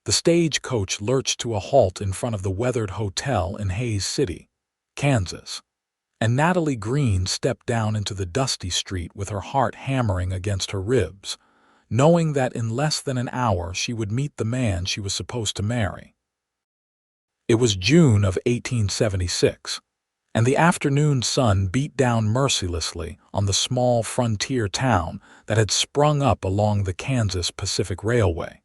The stagecoach lurched to a halt in front of the weathered hotel in Hays City, Kansas, and Natalie Greene stepped down into the dusty street with her heart hammering against her ribs, knowing that in less than an hour she would meet the man she was supposed to marry. It was June of 1876, and the afternoon sun beat down mercilessly on the small frontier town that had sprung up along the Kansas Pacific Railway.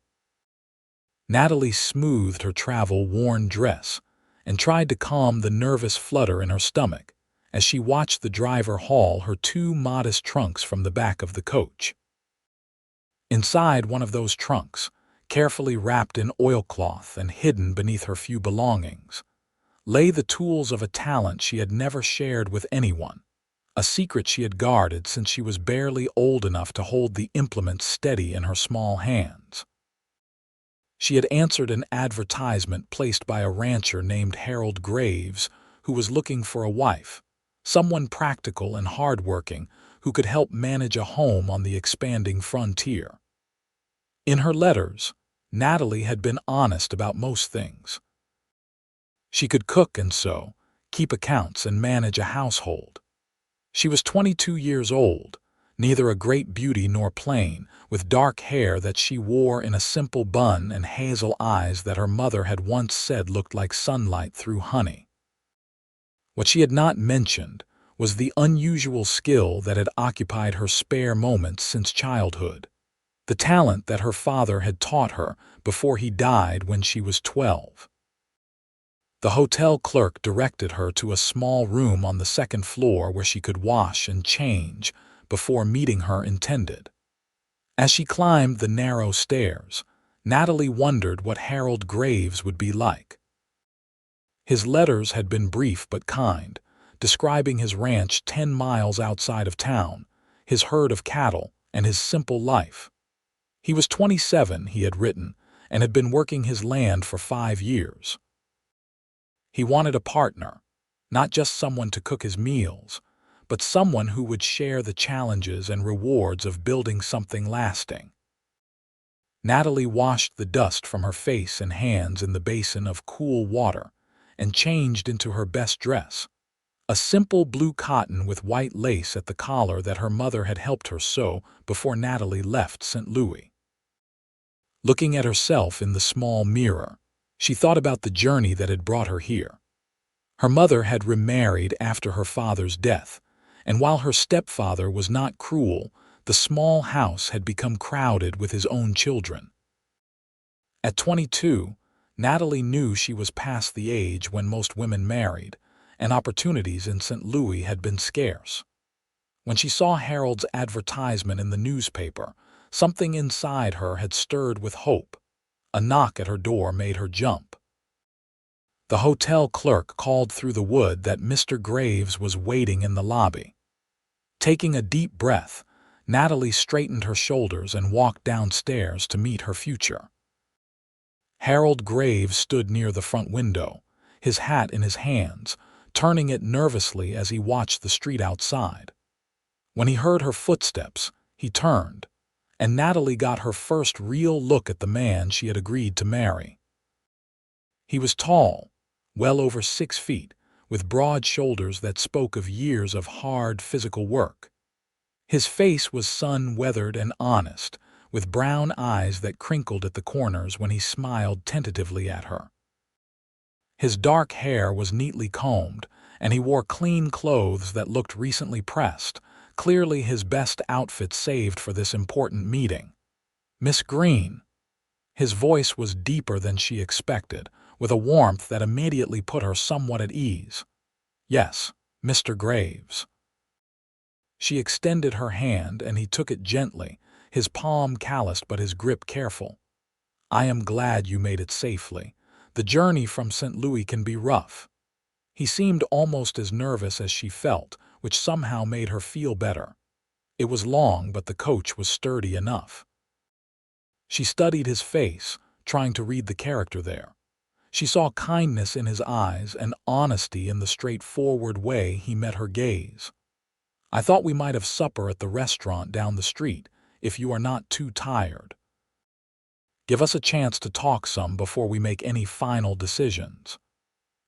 Natalie smoothed her travel-worn dress and tried to calm the nervous flutter in her stomach as she watched the driver haul her two modest trunks from the back of the coach. Inside one of those trunks, carefully wrapped in oilcloth and hidden beneath her few belongings, lay the tools of a talent she had never shared with anyone, a secret she had guarded since she was barely old enough to hold the implement steady in her small hands. She had answered an advertisement placed by a rancher named Harold Graves, who was looking for a wife, someone practical and hardworking who could help manage a home on the expanding frontier. In her letters, Natalie had been honest about most things. She could cook and sew, keep accounts, and manage a household. She was 22 years old, neither a great beauty nor plain, with dark hair that she wore in a simple bun and hazel eyes that her mother had once said looked like sunlight through honey. What she had not mentioned was the unusual skill that had occupied her spare moments since childhood, the talent that her father had taught her before he died when she was 12. The hotel clerk directed her to a small room on the second floor where she could wash and change before meeting her intended. As she climbed the narrow stairs, Natalie wondered what Harold Graves would be like. His letters had been brief but kind, describing his ranch 10 miles outside of town, his herd of cattle, and his simple life. He was 27, he had written, and had been working his land for 5 years. He wanted a partner, not just someone to cook his meals, but someone who would share the challenges and rewards of building something lasting. Natalie washed the dust from her face and hands in the basin of cool water and changed into her best dress, a simple blue cotton with white lace at the collar that her mother had helped her sew before Natalie left St. Louis. Looking at herself in the small mirror, she thought about the journey that had brought her here. Her mother had remarried after her father's death, and while her stepfather was not cruel, the small house had become crowded with his own children. At 22, Natalie knew she was past the age when most women married, and opportunities in St. Louis had been scarce. When she saw Harold's advertisement in the newspaper, something inside her had stirred with hope. A knock at her door made her jump. The hotel clerk called through the wood that Mr. Graves was waiting in the lobby. Taking a deep breath, Natalie straightened her shoulders and walked downstairs to meet her future. Harold Graves stood near the front window, his hat in his hands, turning it nervously as he watched the street outside. When he heard her footsteps, he turned, and Natalie got her first real look at the man she had agreed to marry. He was tall, well over 6 feet, with broad shoulders that spoke of years of hard physical work. His face was sun-weathered and honest, with brown eyes that crinkled at the corners when he smiled tentatively at her. His dark hair was neatly combed, and he wore clean clothes that looked recently pressed, clearly his best outfit saved for this important meeting. "Miss Greene." His voice was deeper than she expected, with a warmth that immediately put her somewhat at ease. "Yes, Mr. Graves." She extended her hand, and he took it gently, his palm calloused but his grip careful. "I am glad you made it safely. The journey from St. Louis can be rough." He seemed almost as nervous as she felt, which somehow made her feel better. It was long, but the coach was sturdy enough. She studied his face, trying to read the character there. She saw kindness in his eyes and honesty in the straightforward way he met her gaze. "I thought we might have supper at the restaurant down the street, if you are not too tired." Give us a chance to talk some before we make any final decisions."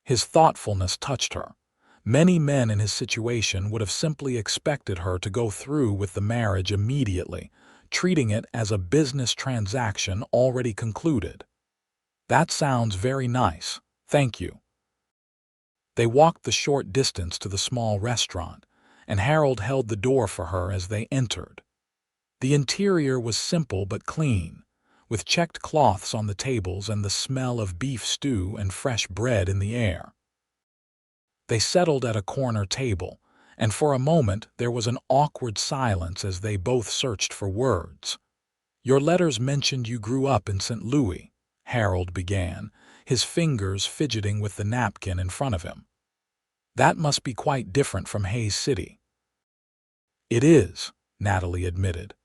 His thoughtfulness touched her. Many men in his situation would have simply expected her to go through with the marriage immediately, treating it as a business transaction already concluded. "That sounds very nice, thank you." They walked the short distance to the small restaurant, and Harold held the door for her as they entered. The interior was simple but clean, with checked cloths on the tables and the smell of beef stew and fresh bread in the air. They settled at a corner table, and for a moment there was an awkward silence as they both searched for words. "Your letters mentioned you grew up in St. Louis," Harold began, his fingers fidgeting with the napkin in front of him. "That must be quite different from Hays City." "It is," Natalie admitted,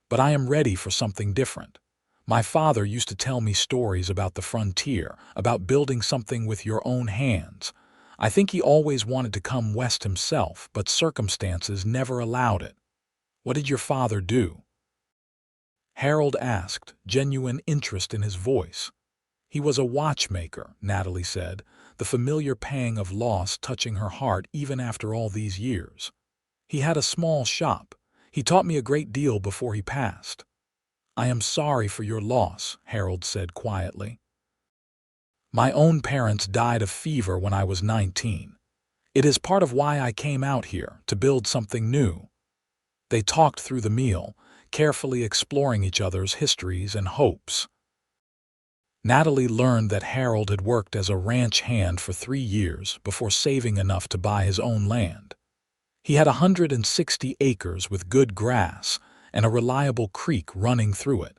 "but I am ready for something different. My father used to tell me stories about the frontier, about building something with your own hands. I think he always wanted to come west himself, but circumstances never allowed it." "What did your father do?" Harold asked, genuine interest in his voice. "He was a watchmaker," Natalie said, the familiar pang of loss touching her heart even after all these years. "He had a small shop. He taught me a great deal before he passed." "I am sorry for your loss," Harold said quietly. "My own parents died of fever when I was 19. It is part of why I came out here, to build something new." They talked through the meal, carefully exploring each other's histories and hopes. Natalie learned that Harold had worked as a ranch hand for 3 years before saving enough to buy his own land. He had 160 acres with good grass and a reliable creek running through it.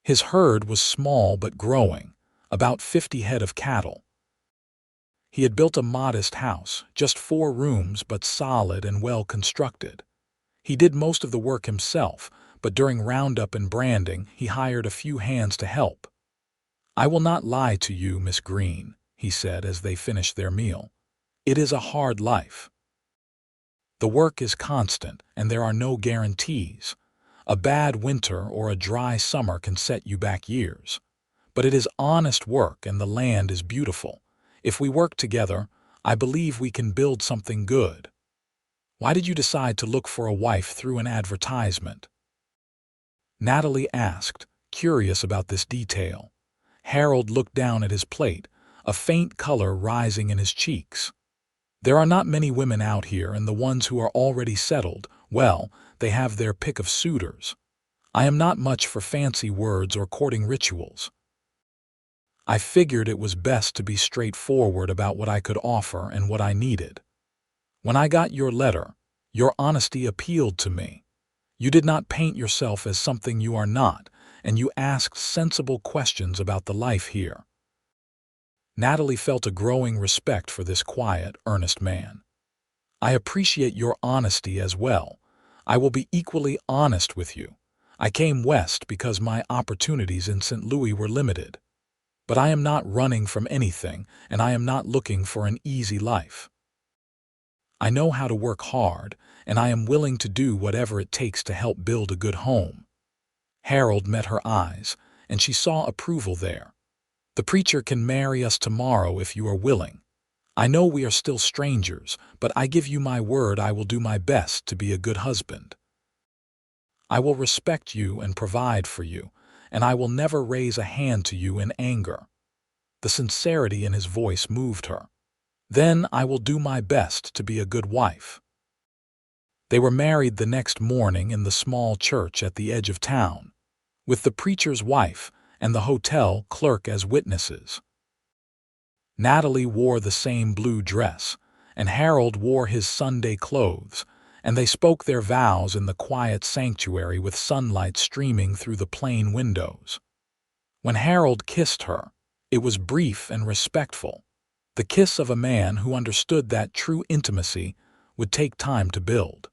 His herd was small but growing, about 50 head of cattle. He had built a modest house, just 4 rooms but solid and well constructed. He did most of the work himself, but during roundup and branding he hired a few hands to help. "I will not lie to you, Miss Greene," he said as they finished their meal. "It is a hard life. The work is constant and there are no guarantees. A bad winter or a dry summer can set you back years. But it is honest work and the land is beautiful. If we work together, I believe we can build something good." "Why did you decide to look for a wife through an advertisement?" Natalie asked, curious about this detail. Harold looked down at his plate, a faint color rising in his cheeks. "There are not many women out here, and the ones who are already settled, well, they have their pick of suitors. I am not much for fancy words or courting rituals. I figured it was best to be straightforward about what I could offer and what I needed. When I got your letter, your honesty appealed to me. You did not paint yourself as something you are not, and you asked sensible questions about the life here." Natalie felt a growing respect for this quiet, earnest man. "I appreciate your honesty as well. I will be equally honest with you. I came west because my opportunities in St. Louis were limited. But I am not running from anything, and I am not looking for an easy life. I know how to work hard, and I am willing to do whatever it takes to help build a good home." Harold met her eyes, and she saw approval there. "The preacher can marry us tomorrow if you are willing. I know we are still strangers, but I give you my word I will do my best to be a good husband. I will respect you and provide for you, and I will never raise a hand to you in anger." The sincerity in his voice moved her. "Then I will do my best to be a good wife." They were married the next morning in the small church at the edge of town, with the preacher's wife and the hotel clerk as witnesses. Natalie wore the same blue dress, and Harold wore his Sunday clothes, and they spoke their vows in the quiet sanctuary with sunlight streaming through the plain windows. When Harold kissed her, it was brief and respectful, the kiss of a man who understood that true intimacy would take time to build.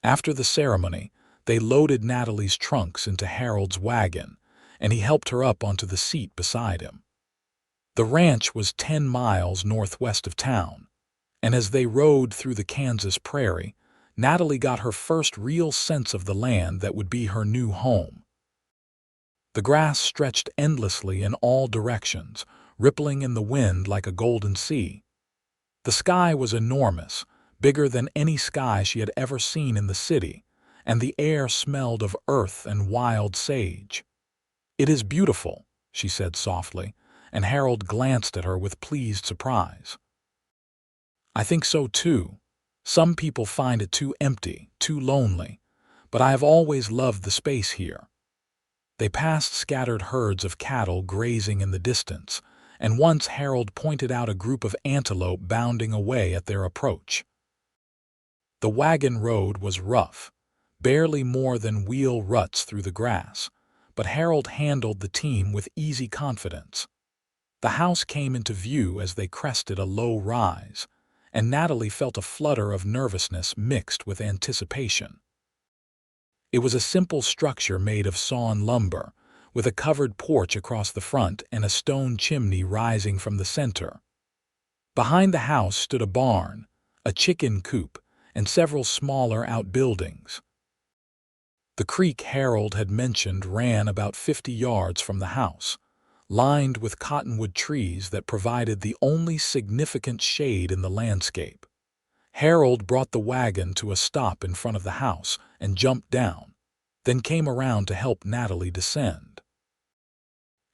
After the ceremony, they loaded Natalie's trunks into Harold's wagon, and he helped her up onto the seat beside him. The ranch was 10 miles northwest of town, and as they rode through the Kansas prairie, Natalie got her first real sense of the land that would be her new home. The grass stretched endlessly in all directions, rippling in the wind like a golden sea. The sky was enormous, bigger than any sky she had ever seen in the city, and the air smelled of earth and wild sage. "It is beautiful," she said softly, and Harold glanced at her with pleased surprise. "I think so too. Some people find it too empty, too lonely, but I have always loved the space here." They passed scattered herds of cattle grazing in the distance, and once Harold pointed out a group of antelope bounding away at their approach. The wagon road was rough, barely more than wheel ruts through the grass, but Harold handled the team with easy confidence. The house came into view as they crested a low rise, and Natalie felt a flutter of nervousness mixed with anticipation. It was a simple structure made of sawn lumber, with a covered porch across the front and a stone chimney rising from the center. Behind the house stood a barn, a chicken coop, and several smaller outbuildings. The creek Harold had mentioned ran about 50 yards from the house, lined with cottonwood trees that provided the only significant shade in the landscape. Harold brought the wagon to a stop in front of the house and jumped down, then came around to help Natalie descend.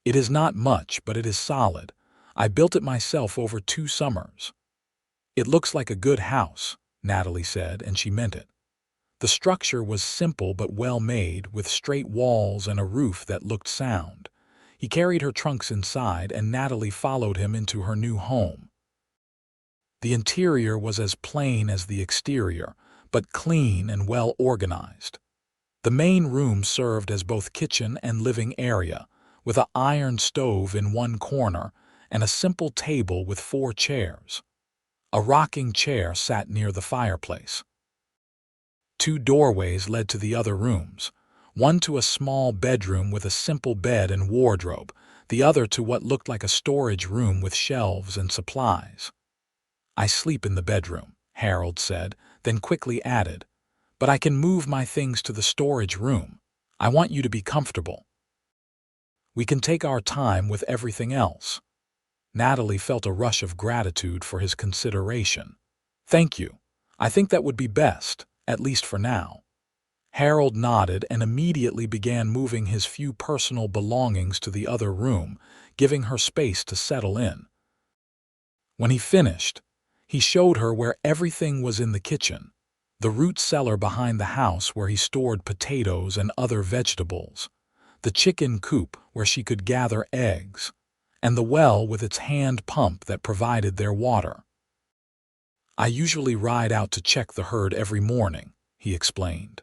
"It is not much, but it is solid. I built it myself over 2 summers. "It looks like a good house," Natalie said, and she meant it. The structure was simple but well made, with straight walls and a roof that looked sound. He carried her trunks inside, and Natalie followed him into her new home. The interior was as plain as the exterior, but clean and well organized. The main room served as both kitchen and living area, with an iron stove in one corner and a simple table with 4 chairs. A rocking chair sat near the fireplace. 2 doorways led to the other rooms, one to a small bedroom with a simple bed and wardrobe, the other to what looked like a storage room with shelves and supplies. "I sleep in the bedroom," Harold said, then quickly added, "but I can move my things to the storage room. I want you to be comfortable. We can take our time with everything else." Natalie felt a rush of gratitude for his consideration. "Thank you. I think that would be best, at least for now." Harold nodded and immediately began moving his few personal belongings to the other room, giving her space to settle in. When he finished, he showed her where everything was in the kitchen, the root cellar behind the house where he stored potatoes and other vegetables, the chicken coop where she could gather eggs, and the well with its hand pump that provided their water. "I usually ride out to check the herd every morning," he explained.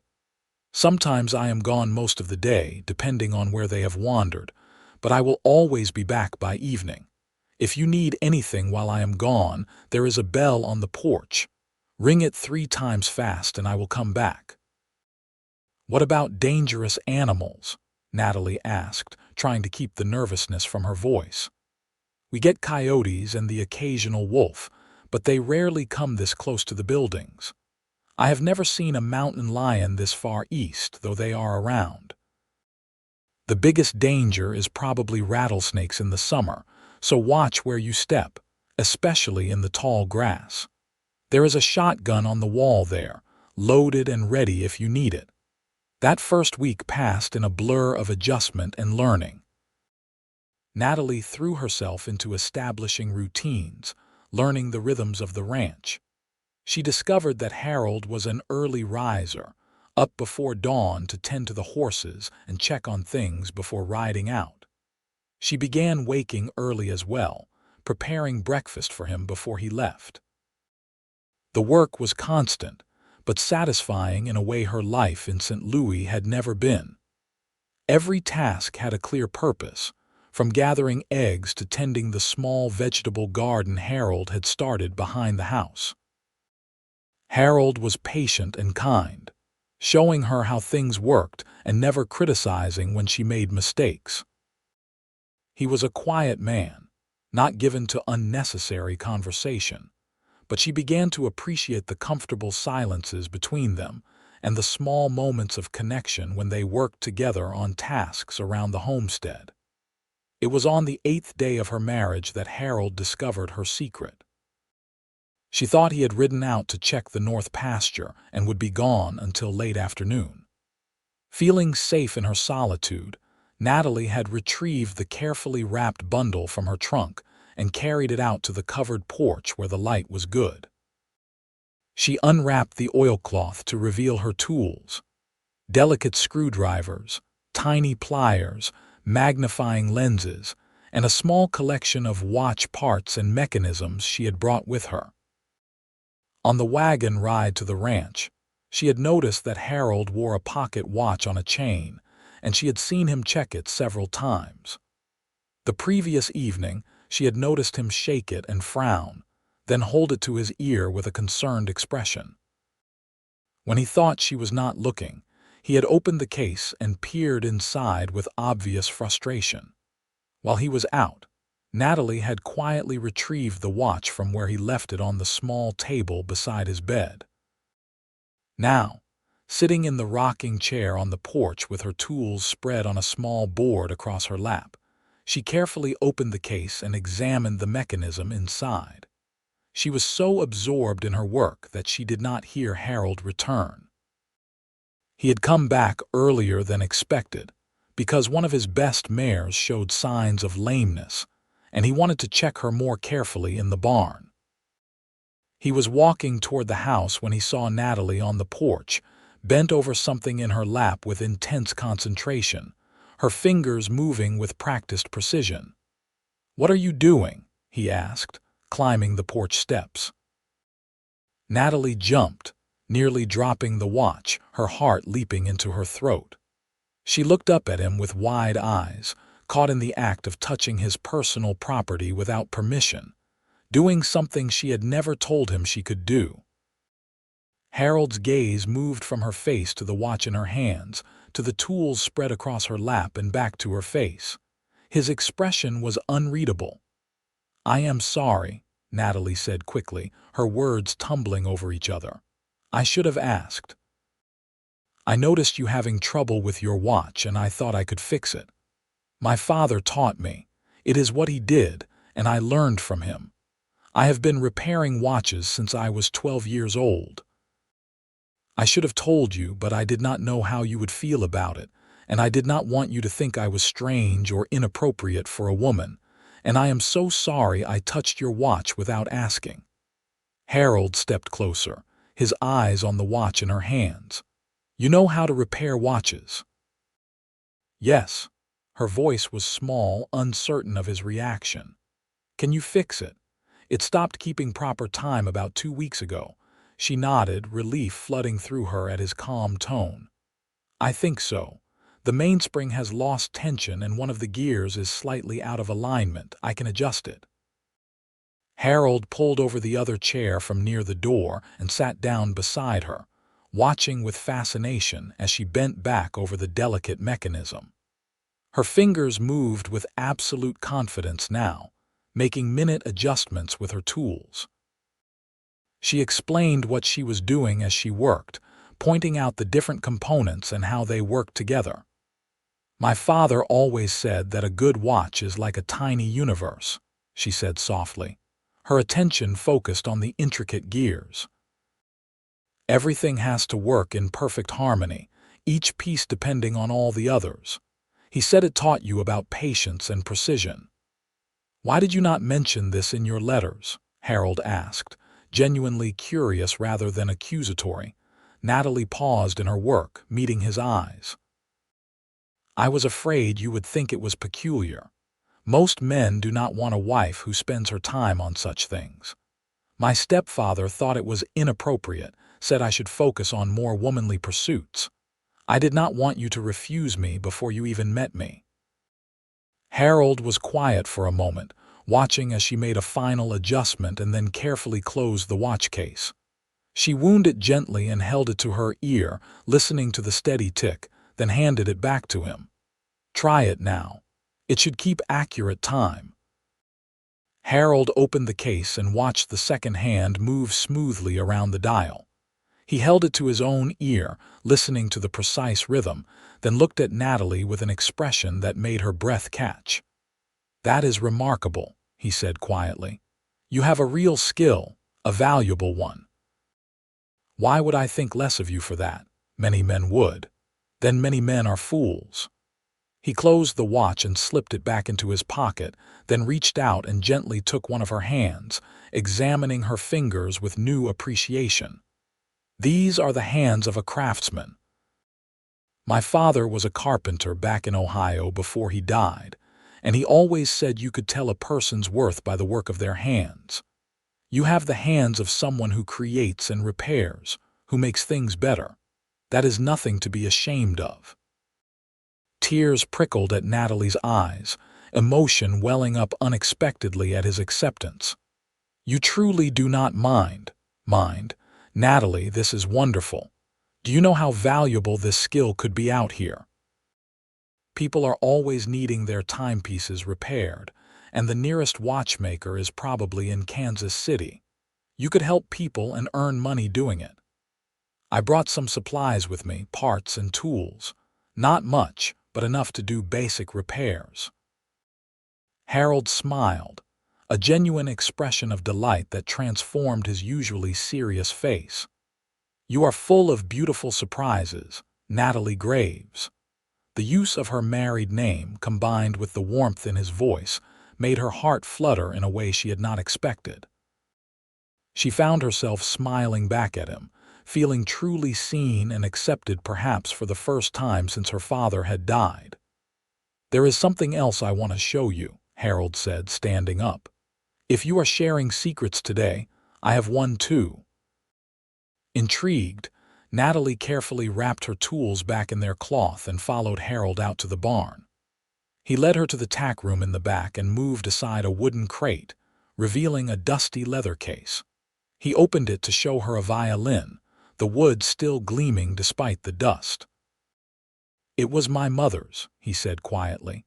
"Sometimes I am gone most of the day, depending on where they have wandered, but I will always be back by evening. If you need anything while I am gone, there is a bell on the porch. Ring it 3 times fast and I will come back." "What about dangerous animals?" Natalie asked, trying to keep the nervousness from her voice. "We get coyotes and the occasional wolf, but they rarely come this close to the buildings. I have never seen a mountain lion this far east, though they are around. The biggest danger is probably rattlesnakes in the summer, so watch where you step, especially in the tall grass. There is a shotgun on the wall there, loaded and ready if you need it." That first week passed in a blur of adjustment and learning. Natalie threw herself into establishing routines, learning the rhythms of the ranch. She discovered that Harold was an early riser, up before dawn to tend to the horses and check on things before riding out. She began waking early as well, preparing breakfast for him before he left. The work was constant, but satisfying in a way her life in St. Louis had never been. Every task had a clear purpose, from gathering eggs to tending the small vegetable garden Harold had started behind the house. Harold was patient and kind, showing her how things worked and never criticizing when she made mistakes. He was a quiet man, not given to unnecessary conversation, but she began to appreciate the comfortable silences between them, and the small moments of connection when they worked together on tasks around the homestead. It was on the 8th day of her marriage that Harold discovered her secret. She thought he had ridden out to check the north pasture and would be gone until late afternoon. Feeling safe in her solitude, Natalie had retrieved the carefully wrapped bundle from her trunk and carried it out to the covered porch where the light was good. She unwrapped the oilcloth to reveal her tools: delicate screwdrivers, tiny pliers, magnifying lenses, and a small collection of watch parts and mechanisms she had brought with her. On the wagon ride to the ranch, she had noticed that Harold wore a pocket watch on a chain, and she had seen him check it several times. The previous evening, she had noticed him shake it and frown, then hold it to his ear with a concerned expression. When he thought she was not looking, he had opened the case and peered inside with obvious frustration. While he was out, Natalie had quietly retrieved the watch from where he left it on the small table beside his bed. Now, sitting in the rocking chair on the porch with her tools spread on a small board across her lap, she carefully opened the case and examined the mechanism inside. She was so absorbed in her work that she did not hear Harold return. He had come back earlier than expected because one of his best mares showed signs of lameness, and he wanted to check her more carefully in the barn. He was walking toward the house when he saw Natalie on the porch, bent over something in her lap with intense concentration, her fingers moving with practiced precision. "What are you doing?" he asked, climbing the porch steps. Natalie jumped, nearly dropping the watch, her heart leaping into her throat. She looked up at him with wide eyes, caught in the act of touching his personal property without permission, doing something she had never told him she could do. Harold's gaze moved from her face to the watch in her hands, to the tools spread across her lap and back to her face. His expression was unreadable. "I am sorry," Natalie said quickly, her words tumbling over each other. "I should have asked. I noticed you having trouble with your watch and I thought I could fix it. My father taught me. It is what he did, and I learned from him. I have been repairing watches since I was 12 years old. I should have told you, but I did not know how you would feel about it, and I did not want you to think I was strange or inappropriate for a woman, and I am so sorry I touched your watch without asking." Harold stepped closer, his eyes on the watch in her hands. "You know how to repair watches?" "Yes." Her voice was small, uncertain of his reaction. "Can you fix it? It stopped keeping proper time about 2 weeks ago." She nodded, relief flooding through her at his calm tone. "I think so. The mainspring has lost tension and one of the gears is slightly out of alignment. I can adjust it." Harold pulled over the other chair from near the door and sat down beside her, watching with fascination as she bent back over the delicate mechanism. Her fingers moved with absolute confidence now, making minute adjustments with her tools. She explained what she was doing as she worked, pointing out the different components and how they worked together. "My father always said that a good watch is like a tiny universe," she said softly, her attention focused on the intricate gears. "Everything has to work in perfect harmony, each piece depending on all the others. He said it taught you about patience and precision." "Why did you not mention this in your letters?" Harold asked, genuinely curious rather than accusatory. Natalie paused in her work, meeting his eyes. "I was afraid you would think it was peculiar. Most men do not want a wife who spends her time on such things. My stepfather thought it was inappropriate, said I should focus on more womanly pursuits. I did not want you to refuse me before you even met me." Harold was quiet for a moment, watching as she made a final adjustment and then carefully closed the watch case. She wound it gently and held it to her ear, listening to the steady tick, then handed it back to him. "Try it now. It should keep accurate time." Harold opened the case and watched the second hand move smoothly around the dial. He held it to his own ear, listening to the precise rhythm, then looked at Natalie with an expression that made her breath catch. "That is remarkable," he said quietly. "You have a real skill, a valuable one. Why would I think less of you for that? Many men would. Then many men are fools." He closed the watch and slipped it back into his pocket, then reached out and gently took one of her hands, examining her fingers with new appreciation. "These are the hands of a craftsman. My father was a carpenter back in Ohio before he died, and he always said you could tell a person's worth by the work of their hands. You have the hands of someone who creates and repairs, who makes things better. That is nothing to be ashamed of." Tears prickled at Natalie's eyes, emotion welling up unexpectedly at his acceptance. "You truly do not mind. Natalie, this is wonderful. Do you know how valuable this skill could be out here? People are always needing their timepieces repaired, and the nearest watchmaker is probably in Kansas City. You could help people and earn money doing it. I brought some supplies with me, parts and tools. Not much, but enough to do basic repairs." Harold smiled, a genuine expression of delight that transformed his usually serious face. "You are full of beautiful surprises, Natalie Graves." The use of her married name, combined with the warmth in his voice, made her heart flutter in a way she had not expected. She found herself smiling back at him, feeling truly seen and accepted, perhaps for the first time since her father had died. "There is something else I want to show you," Harold said, standing up. "If you are sharing secrets today, I have one too." Intrigued, Natalie carefully wrapped her tools back in their cloth and followed Harold out to the barn. He led her to the tack room in the back and moved aside a wooden crate, revealing a dusty leather case. He opened it to show her a violin, the wood still gleaming despite the dust. "It was my mother's," he said quietly.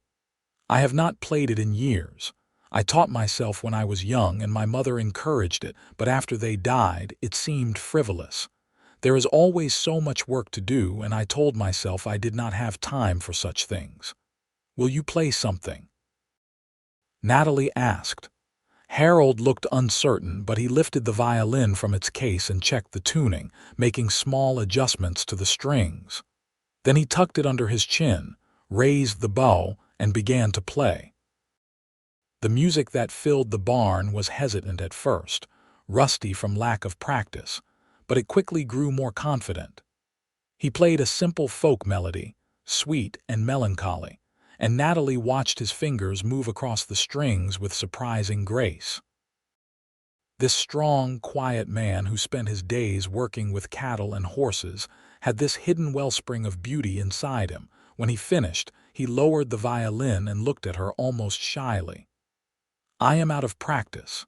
"I have not played it in years. I taught myself when I was young and my mother encouraged it, but after they died, it seemed frivolous. There is always so much work to do, and I told myself I did not have time for such things. Will you play something?" Natalie asked. Harold looked uncertain, but he lifted the violin from its case and checked the tuning, making small adjustments to the strings. Then he tucked it under his chin, raised the bow, and began to play. The music that filled the barn was hesitant at first, rusty from lack of practice, but it quickly grew more confident. He played a simple folk melody, sweet and melancholy, and Natalie watched his fingers move across the strings with surprising grace. This strong, quiet man who spent his days working with cattle and horses had this hidden wellspring of beauty inside him. When he finished, he lowered the violin and looked at her almost shyly. "I am out of practice."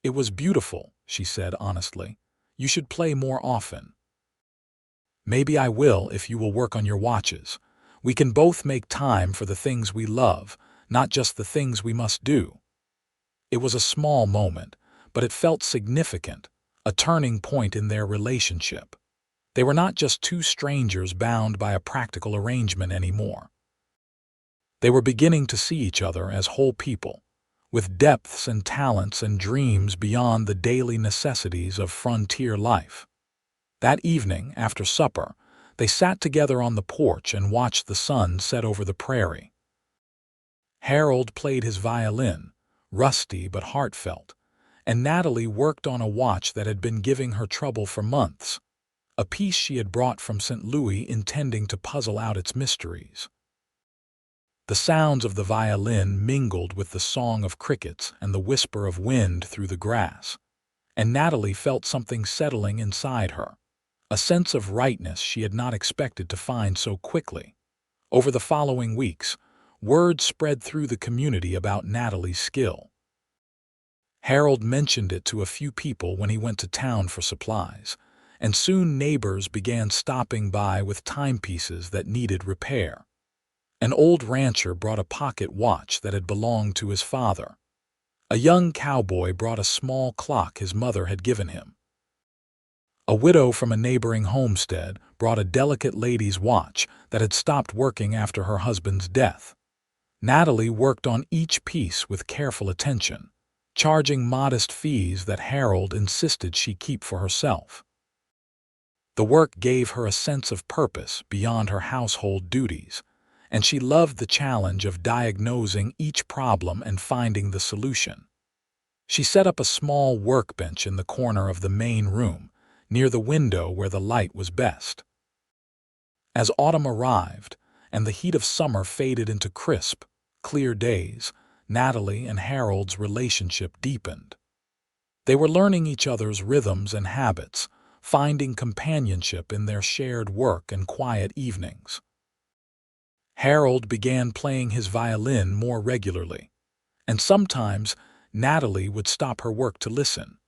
"It was beautiful," she said honestly. "You should play more often." "Maybe I will if you will work on your watches. We can both make time for the things we love, not just the things we must do." It was a small moment, but it felt significant, a turning point in their relationship. They were not just two strangers bound by a practical arrangement anymore. They were beginning to see each other as whole people, with depths and talents and dreams beyond the daily necessities of frontier life. That evening, after supper, they sat together on the porch and watched the sun set over the prairie. Harold played his violin, rusty but heartfelt, and Natalie worked on a watch that had been giving her trouble for months, a piece she had brought from St. Louis intending to puzzle out its mysteries. The sounds of the violin mingled with the song of crickets and the whisper of wind through the grass, and Natalie felt something settling inside her, a sense of rightness she had not expected to find so quickly. Over the following weeks, word spread through the community about Natalie's skill. Harold mentioned it to a few people when he went to town for supplies, and soon neighbors began stopping by with timepieces that needed repair. An old rancher brought a pocket watch that had belonged to his father. A young cowboy brought a small clock his mother had given him. A widow from a neighboring homestead brought a delicate lady's watch that had stopped working after her husband's death. Natalie worked on each piece with careful attention, charging modest fees that Harold insisted she keep for herself. The work gave her a sense of purpose beyond her household duties, and she loved the challenge of diagnosing each problem and finding the solution. She set up a small workbench in the corner of the main room, near the window where the light was best. As autumn arrived and the heat of summer faded into crisp, clear days, Natalie and Harold's relationship deepened. They were learning each other's rhythms and habits, finding companionship in their shared work and quiet evenings. Harold began playing his violin more regularly, and sometimes Natalie would stop her work to listen,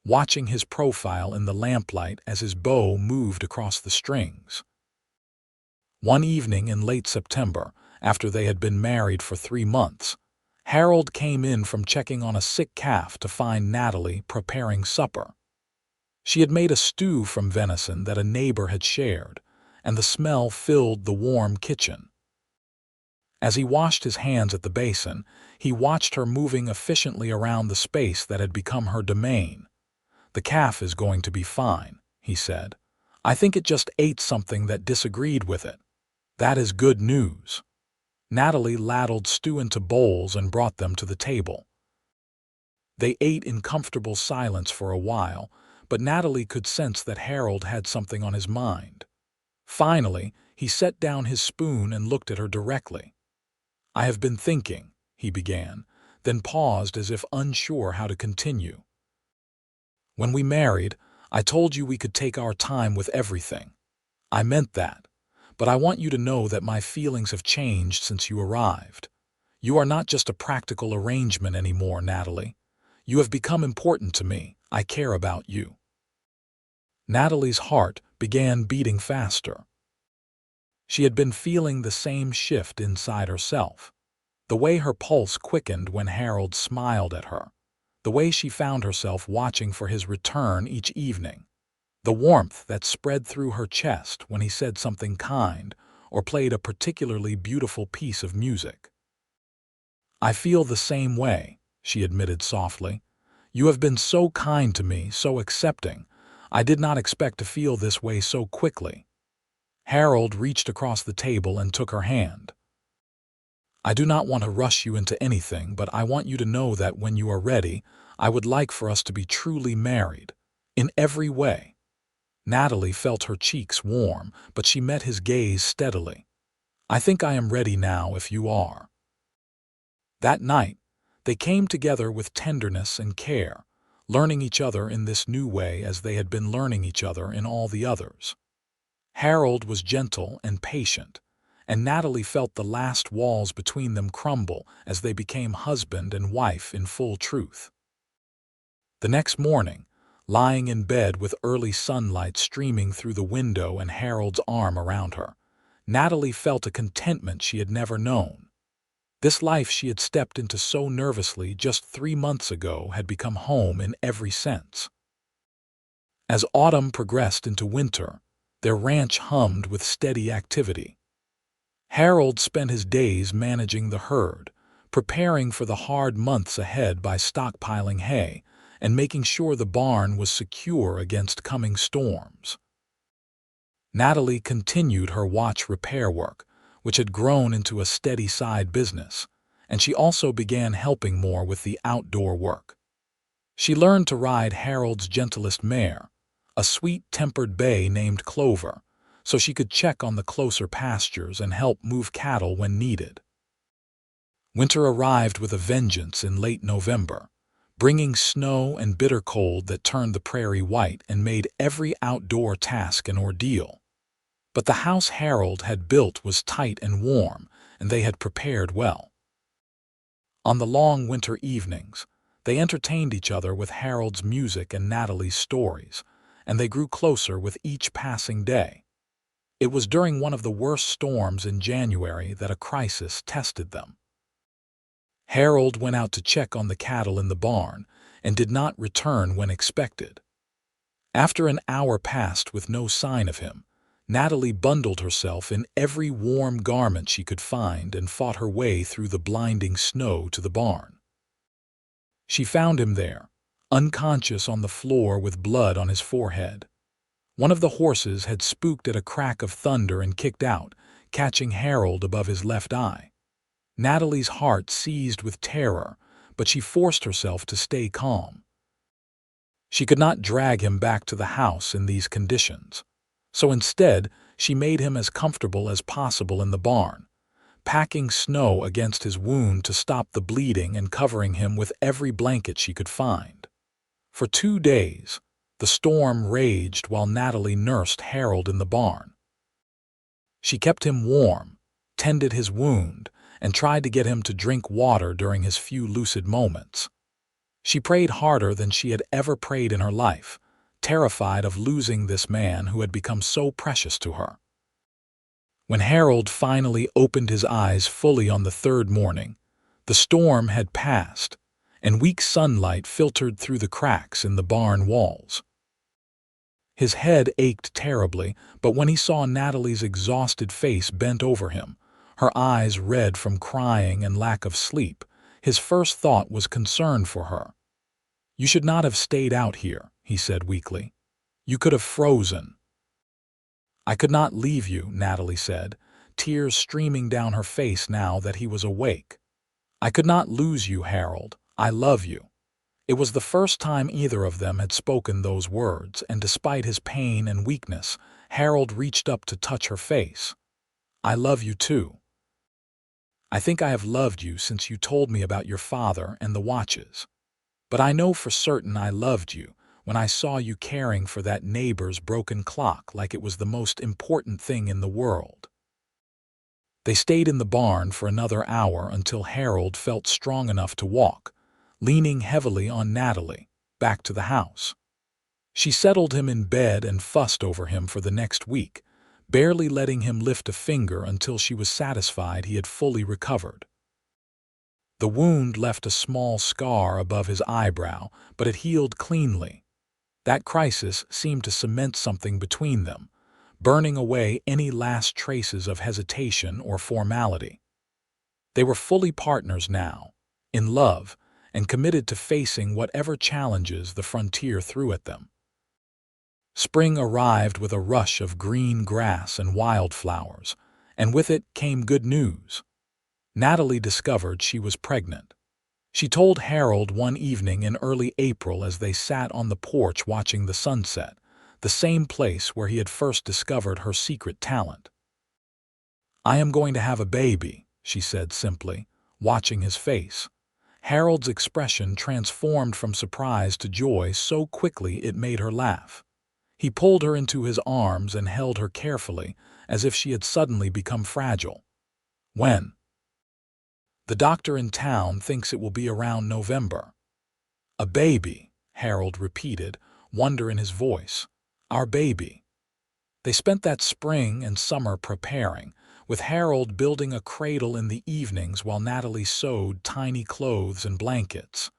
watching his profile in the lamplight as his bow moved across the strings. One evening in late September, after they had been married for 3 months, Harold came in from checking on a sick calf to find Natalie preparing supper. She had made a stew from venison that a neighbor had shared, and the smell filled the warm kitchen. As he washed his hands at the basin, he watched her moving efficiently around the space that had become her domain. "The calf is going to be fine," he said. "I think it just ate something that disagreed with it. That is good news." Natalie ladled stew into bowls and brought them to the table. They ate in comfortable silence for a while, but Natalie could sense that Harold had something on his mind. Finally, he set down his spoon and looked at her directly. "I have been thinking," he began, then paused as if unsure how to continue. "When we married, I told you we could take our time with everything. I meant that, but I want you to know that my feelings have changed since you arrived. You are not just a practical arrangement anymore, Natalie. You have become important to me. I care about you." Natalie's heart began beating faster. She had been feeling the same shift inside herself. The way her pulse quickened when Harold smiled at her. The way she found herself watching for his return each evening. The warmth that spread through her chest when he said something kind or played a particularly beautiful piece of music. "I feel the same way," she admitted softly. "You have been so kind to me, so accepting. I did not expect to feel this way so quickly." Harold reached across the table and took her hand. "I do not want to rush you into anything, but I want you to know that when you are ready, I would like for us to be truly married. In every way." Natalie felt her cheeks warm, but she met his gaze steadily. "I think I am ready now if you are." That night, they came together with tenderness and care, learning each other in this new way as they had been learning each other in all the others. Harold was gentle and patient, and Natalie felt the last walls between them crumble as they became husband and wife in full truth. The next morning, lying in bed with early sunlight streaming through the window and Harold's arm around her, Natalie felt a contentment she had never known. This life she had stepped into so nervously just 3 months ago had become home in every sense. As autumn progressed into winter, their ranch hummed with steady activity. Harold spent his days managing the herd, preparing for the hard months ahead by stockpiling hay and making sure the barn was secure against coming storms. Natalie continued her watch repair work, which had grown into a steady side business, and she also began helping more with the outdoor work. She learned to ride Harold's gentlest mare, a sweet-tempered bay named Clover, so she could check on the closer pastures and help move cattle when needed. Winter arrived with a vengeance in late November, bringing snow and bitter cold that turned the prairie white and made every outdoor task an ordeal. But the house Harold had built was tight and warm, and they had prepared well. On the long winter evenings, they entertained each other with Harold's music and Natalie's stories, and they grew closer with each passing day. It was during one of the worst storms in January that a crisis tested them. Harold went out to check on the cattle in the barn and did not return when expected. After an hour passed with no sign of him, Natalie bundled herself in every warm garment she could find and fought her way through the blinding snow to the barn. She found him there, unconscious on the floor with blood on his forehead. One of the horses had spooked at a crack of thunder and kicked out, catching Harold above his left eye. Natalie's heart seized with terror, but she forced herself to stay calm. She could not drag him back to the house in these conditions. So instead, she made him as comfortable as possible in the barn, packing snow against his wound to stop the bleeding and covering him with every blanket she could find. For 2 days, the storm raged while Natalie nursed Harold in the barn. She kept him warm, tended his wound, and tried to get him to drink water during his few lucid moments. She prayed harder than she had ever prayed in her life, terrified of losing this man who had become so precious to her. When Harold finally opened his eyes fully on the 3rd morning, the storm had passed, and weak sunlight filtered through the cracks in the barn walls. His head ached terribly, but when he saw Natalie's exhausted face bent over him, her eyes red from crying and lack of sleep, his first thought was concern for her. "You should not have stayed out here," he said weakly. "You could have frozen." "I could not leave you," Natalie said, tears streaming down her face now that he was awake. "I could not lose you, Harold. I love you." It was the first time either of them had spoken those words, and despite his pain and weakness, Harold reached up to touch her face. "I love you too. I think I have loved you since you told me about your father and the watches. But I know for certain I loved you when I saw you caring for that neighbor's broken clock like it was the most important thing in the world." They stayed in the barn for another hour until Harold felt strong enough to walk, leaning heavily on Natalie, back to the house. She settled him in bed and fussed over him for the next week, barely letting him lift a finger until she was satisfied he had fully recovered. The wound left a small scar above his eyebrow, but it healed cleanly. That crisis seemed to cement something between them, burning away any last traces of hesitation or formality. They were fully partners now, in love, and committed to facing whatever challenges the frontier threw at them. Spring arrived with a rush of green grass and wildflowers, and with it came good news. Natalie discovered she was pregnant. She told Harold one evening in early April as they sat on the porch watching the sunset, the same place where he had first discovered her secret talent. "I am going to have a baby," she said simply, watching his face. Harold's expression transformed from surprise to joy so quickly it made her laugh. He pulled her into his arms and held her carefully, as if she had suddenly become fragile. "When?" "The doctor in town thinks it will be around November." "A baby," Harold repeated, wonder in his voice. "Our baby." They spent that spring and summer preparing, with Harold building a cradle in the evenings while Natalie sewed tiny clothes and blankets.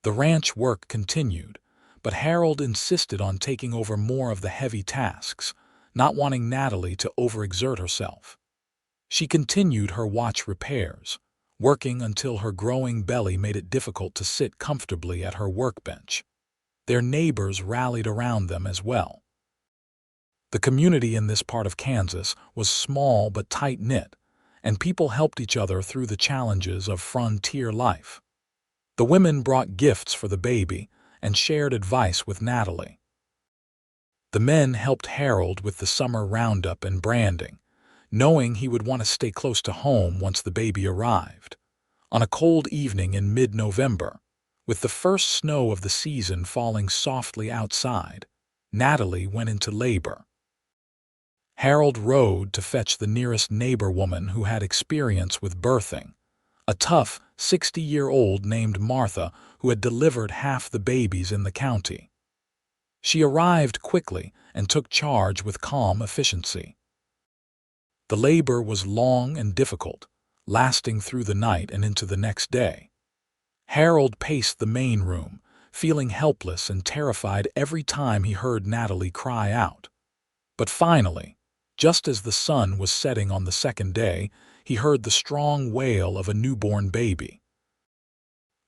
The ranch work continued, but Harold insisted on taking over more of the heavy tasks, not wanting Natalie to overexert herself. She continued her watch repairs, working until her growing belly made it difficult to sit comfortably at her workbench. Their neighbors rallied around them as well. The community in this part of Kansas was small but tight-knit, and people helped each other through the challenges of frontier life. The women brought gifts for the baby and shared advice with Natalie. The men helped Harold with the summer roundup and branding, knowing he would want to stay close to home once the baby arrived. On a cold evening in mid-November, with the first snow of the season falling softly outside, Natalie went into labor. Harold rode to fetch the nearest neighbor woman who had experience with birthing, a tough 60-year-old named Martha who had delivered half the babies in the county. She arrived quickly and took charge with calm efficiency. The labor was long and difficult, lasting through the night and into the next day. Harold paced the main room, feeling helpless and terrified every time he heard Natalie cry out. But finally, just as the sun was setting on the second day, he heard the strong wail of a newborn baby.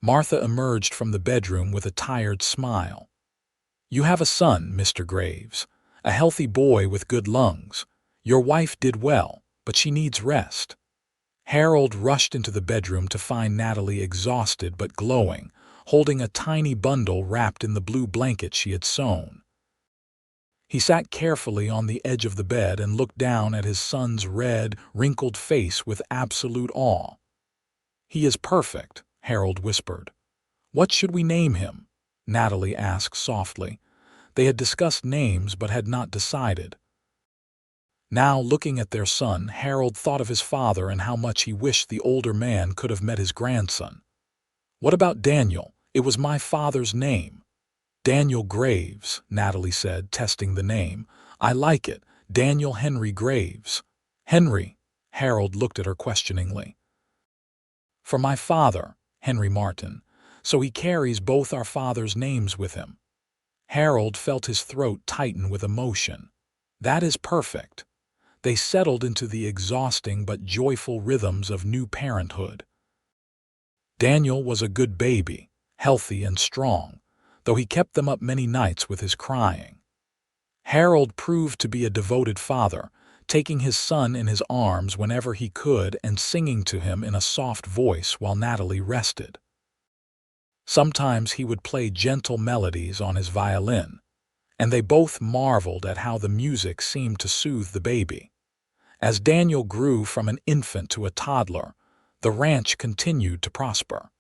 Martha emerged from the bedroom with a tired smile. "You have a son, Mr. Graves, a healthy boy with good lungs. Your wife did well, but she needs rest." Harold rushed into the bedroom to find Natalie exhausted but glowing, holding a tiny bundle wrapped in the blue blanket she had sewn. He sat carefully on the edge of the bed and looked down at his son's red, wrinkled face with absolute awe. "He is perfect," Harold whispered. "What should we name him?" Natalie asked softly. They had discussed names but had not decided. Now, looking at their son, Harold thought of his father and how much he wished the older man could have met his grandson. "What about Daniel? It was my father's name." "Daniel Graves," Natalie said, testing the name. "I like it. Daniel Henry Graves." "Henry?" Harold looked at her questioningly. "For my father, Henry Martin. So he carries both our father's names with him." Harold felt his throat tighten with emotion. "That is perfect." They settled into the exhausting but joyful rhythms of new parenthood. Daniel was a good baby, healthy and strong, though he kept them up many nights with his crying. Harold proved to be a devoted father, taking his son in his arms whenever he could and singing to him in a soft voice while Natalie rested. Sometimes he would play gentle melodies on his violin, and they both marveled at how the music seemed to soothe the baby. As Daniel grew from an infant to a toddler, the ranch continued to prosper.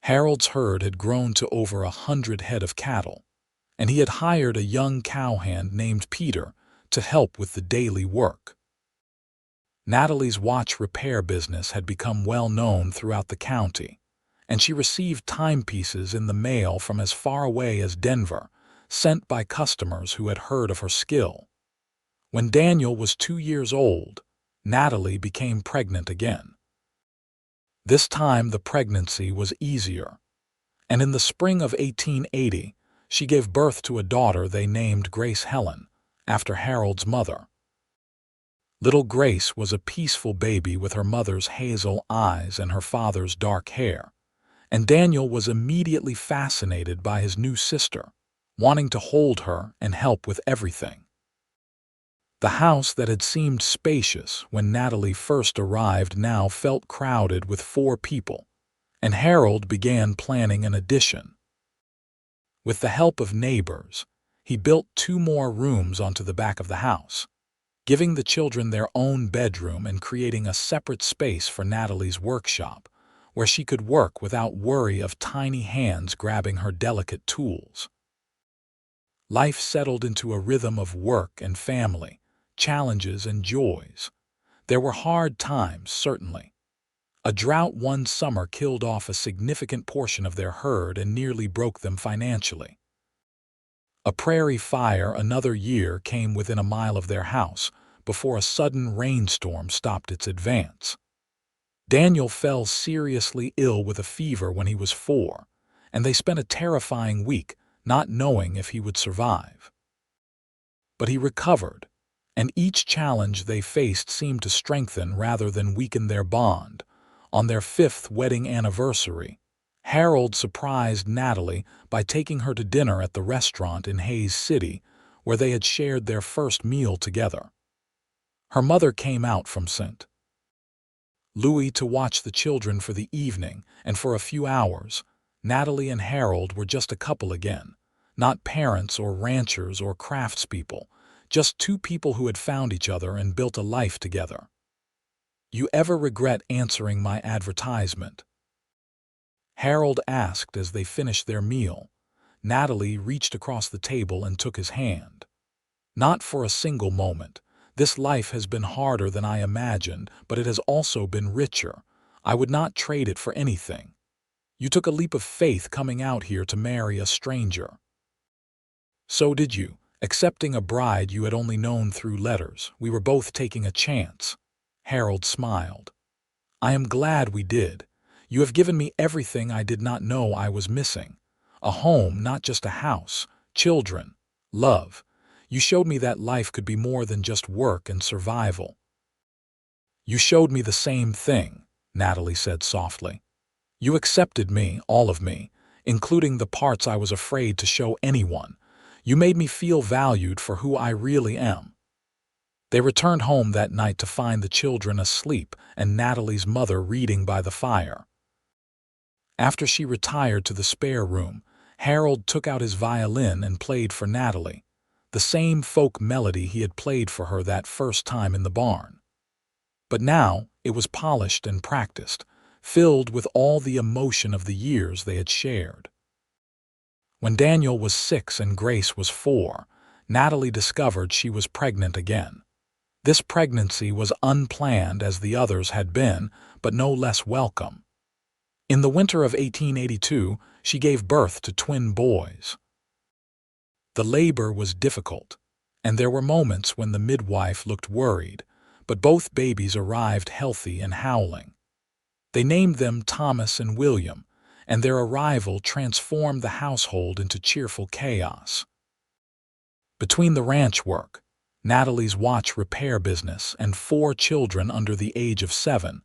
Harold's herd had grown to over 100 head of cattle, and he had hired a young cowhand named Peter to help with the daily work. Natalie's watch repair business had become well known throughout the county, and she received timepieces in the mail from as far away as Denver, sent by customers who had heard of her skill. When Daniel was 2 years old, Natalie became pregnant again. This time the pregnancy was easier, and in the spring of 1880, she gave birth to a daughter they named Grace Helen, after Harold's mother. Little Grace was a peaceful baby with her mother's hazel eyes and her father's dark hair, and Daniel was immediately fascinated by his new sister, wanting to hold her and help with everything. The house that had seemed spacious when Natalie first arrived now felt crowded with 4 people, and Harold began planning an addition. With the help of neighbors, he built 2 more rooms onto the back of the house, giving the children their own bedroom and creating a separate space for Natalie's workshop, where she could work without worry of tiny hands grabbing her delicate tools. Life settled into a rhythm of work and family, challenges and joys. There were hard times, certainly. A drought one summer killed off a significant portion of their herd and nearly broke them financially. A prairie fire another year came within a mile of their house before a sudden rainstorm stopped its advance. Daniel fell seriously ill with a fever when he was 4, and they spent a terrifying week not knowing if he would survive. But he recovered, and each challenge they faced seemed to strengthen rather than weaken their bond. On their 5th wedding anniversary, Harold surprised Natalie by taking her to dinner at the restaurant in Hays City, where they had shared their first meal together. Her mother came out from St. Louis to watch the children for the evening, and for a few hours, Natalie and Harold were just a couple again, not parents or ranchers or craftspeople, just 2 people who had found each other and built a life together. "You ever regret answering my advertisement?" Harold asked as they finished their meal. Natalie reached across the table and took his hand. "Not for a single moment. This life has been harder than I imagined, but it has also been richer. I would not trade it for anything. You took a leap of faith coming out here to marry a stranger." "So did you, accepting a bride you had only known through letters. We were both taking a chance." Harold smiled. "I am glad we did. You have given me everything I did not know I was missing. A home, not just a house. Children. Love. You showed me that life could be more than just work and survival. You showed me the same thing, Natalie said softly. You accepted me, all of me, including the parts I was afraid to show anyone. You made me feel valued for who I really am. They returned home that night to find the children asleep and Natalie's mother reading by the fire. After she retired to the spare room, Harold took out his violin and played for Natalie, the same folk melody he had played for her that first time in the barn. But now it was polished and practiced, filled with all the emotion of the years they had shared. When Daniel was 6 and Grace was 4, Natalie discovered she was pregnant again. This pregnancy was unplanned as the others had been, but no less welcome. In the winter of 1882, she gave birth to twin boys. The labor was difficult, and there were moments when the midwife looked worried, but both babies arrived healthy and howling. They named them Thomas and William, and their arrival transformed the household into cheerful chaos. Between the ranch work, Natalie's watch repair business, and 4 children under the age of 7,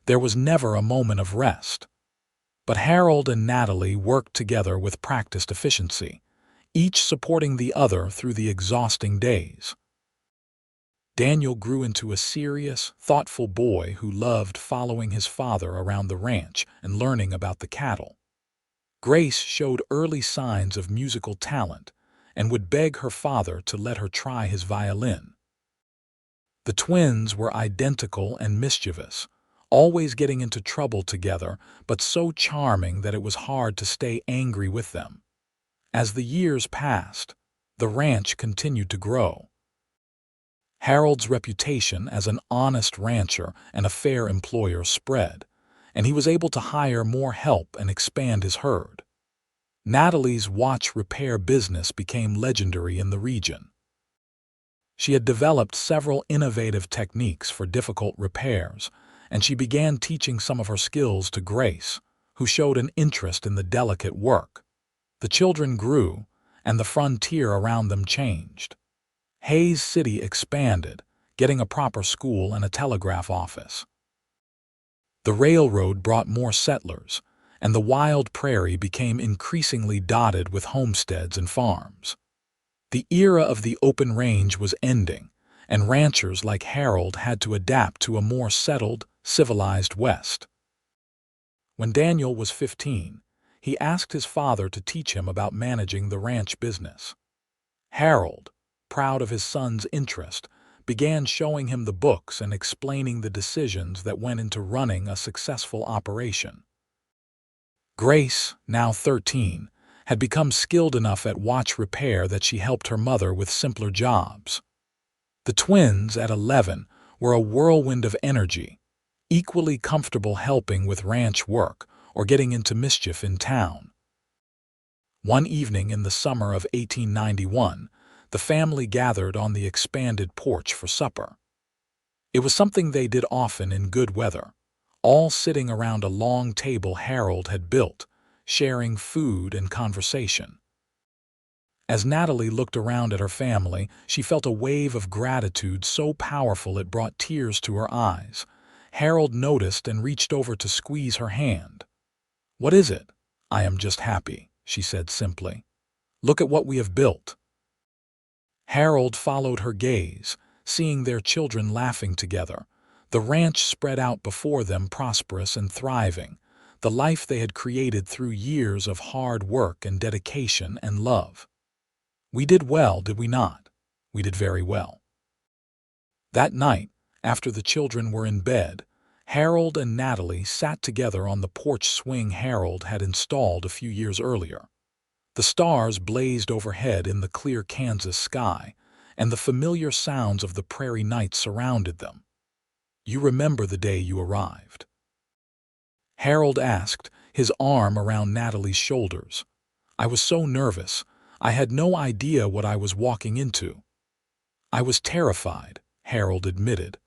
there was never a moment of rest. But Harold and Natalie worked together with practiced efficiency, each supporting the other through the exhausting days. Daniel grew into a serious, thoughtful boy who loved following his father around the ranch and learning about the cattle. Grace showed early signs of musical talent and would beg her father to let her try his violin. The twins were identical and mischievous, always getting into trouble together, but so charming that it was hard to stay angry with them. As the years passed, the ranch continued to grow. Harold's reputation as an honest rancher and a fair employer spread, and he was able to hire more help and expand his herd. Natalie's watch repair business became legendary in the region. She had developed several innovative techniques for difficult repairs, and she began teaching some of her skills to Grace, who showed an interest in the delicate work. The children grew, and the frontier around them changed. Hays City expanded, getting a proper school and a telegraph office. The railroad brought more settlers, and the wild prairie became increasingly dotted with homesteads and farms. The era of the open range was ending, and ranchers like Harold had to adapt to a more settled, civilized West. When Daniel was 15, he asked his father to teach him about managing the ranch business. Harold, proud of his son's interest, began showing him the books and explaining the decisions that went into running a successful operation. Grace, now 13, had become skilled enough at watch repair that she helped her mother with simpler jobs. The twins, at 11, were a whirlwind of energy, equally comfortable helping with ranch work or getting into mischief in town. One evening in the summer of 1891, the family gathered on the expanded porch for supper. It was something they did often in good weather, all sitting around a long table Harold had built, sharing food and conversation. As Natalie looked around at her family, she felt a wave of gratitude so powerful it brought tears to her eyes. Harold noticed and reached over to squeeze her hand. "What is it?" "I am just happy," she said simply. "Look at what we have built." Harold followed her gaze, seeing their children laughing together. The ranch spread out before them, prosperous and thriving, the life they had created through years of hard work and dedication and love. "We did well, did we not?" "We did very well." That night, after the children were in bed, Harold and Natalie sat together on the porch swing Harold had installed a few years earlier. The stars blazed overhead in the clear Kansas sky, and the familiar sounds of the prairie night surrounded them. "You remember the day you arrived?" Harold asked, his arm around Natalie's shoulders. "I was so nervous. I had no idea what I was walking into." "I was terrified," Harold admitted.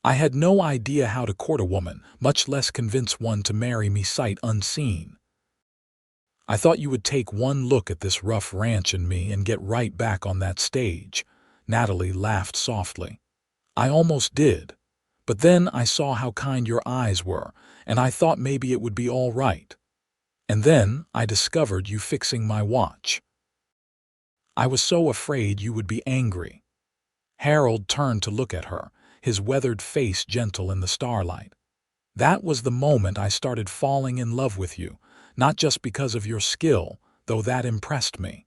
"I had no idea how to court a woman, much less convince one to marry me sight unseen." I thought you would take one look at this rough ranch and me and get right back on that stage." Natalie laughed softly. "I almost did. But then I saw how kind your eyes were, and I thought maybe it would be all right. And then I discovered you fixing my watch. I was so afraid you would be angry." Harold turned to look at her, his weathered face gentle in the starlight. "That was the moment I started falling in love with you, not just because of your skill, though that impressed me.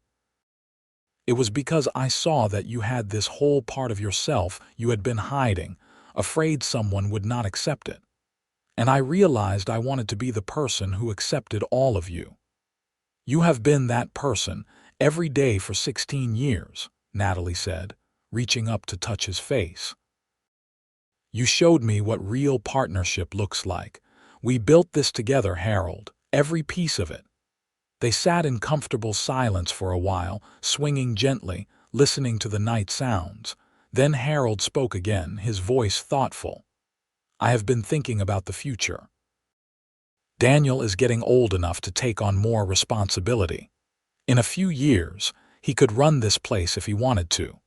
It was because I saw that you had this whole part of yourself you had been hiding, afraid someone would not accept it. And I realized I wanted to be the person who accepted all of you. You have been that person every day for 16 years, Natalie said, reaching up to touch his face. "You showed me what real partnership looks like. We built this together, Harold, every piece of it." They sat in comfortable silence for a while, swinging gently, listening to the night sounds. Then Harold spoke again, his voice thoughtful. "I have been thinking about the future. Daniel is getting old enough to take on more responsibility. In a few years, he could run this place if he wanted to.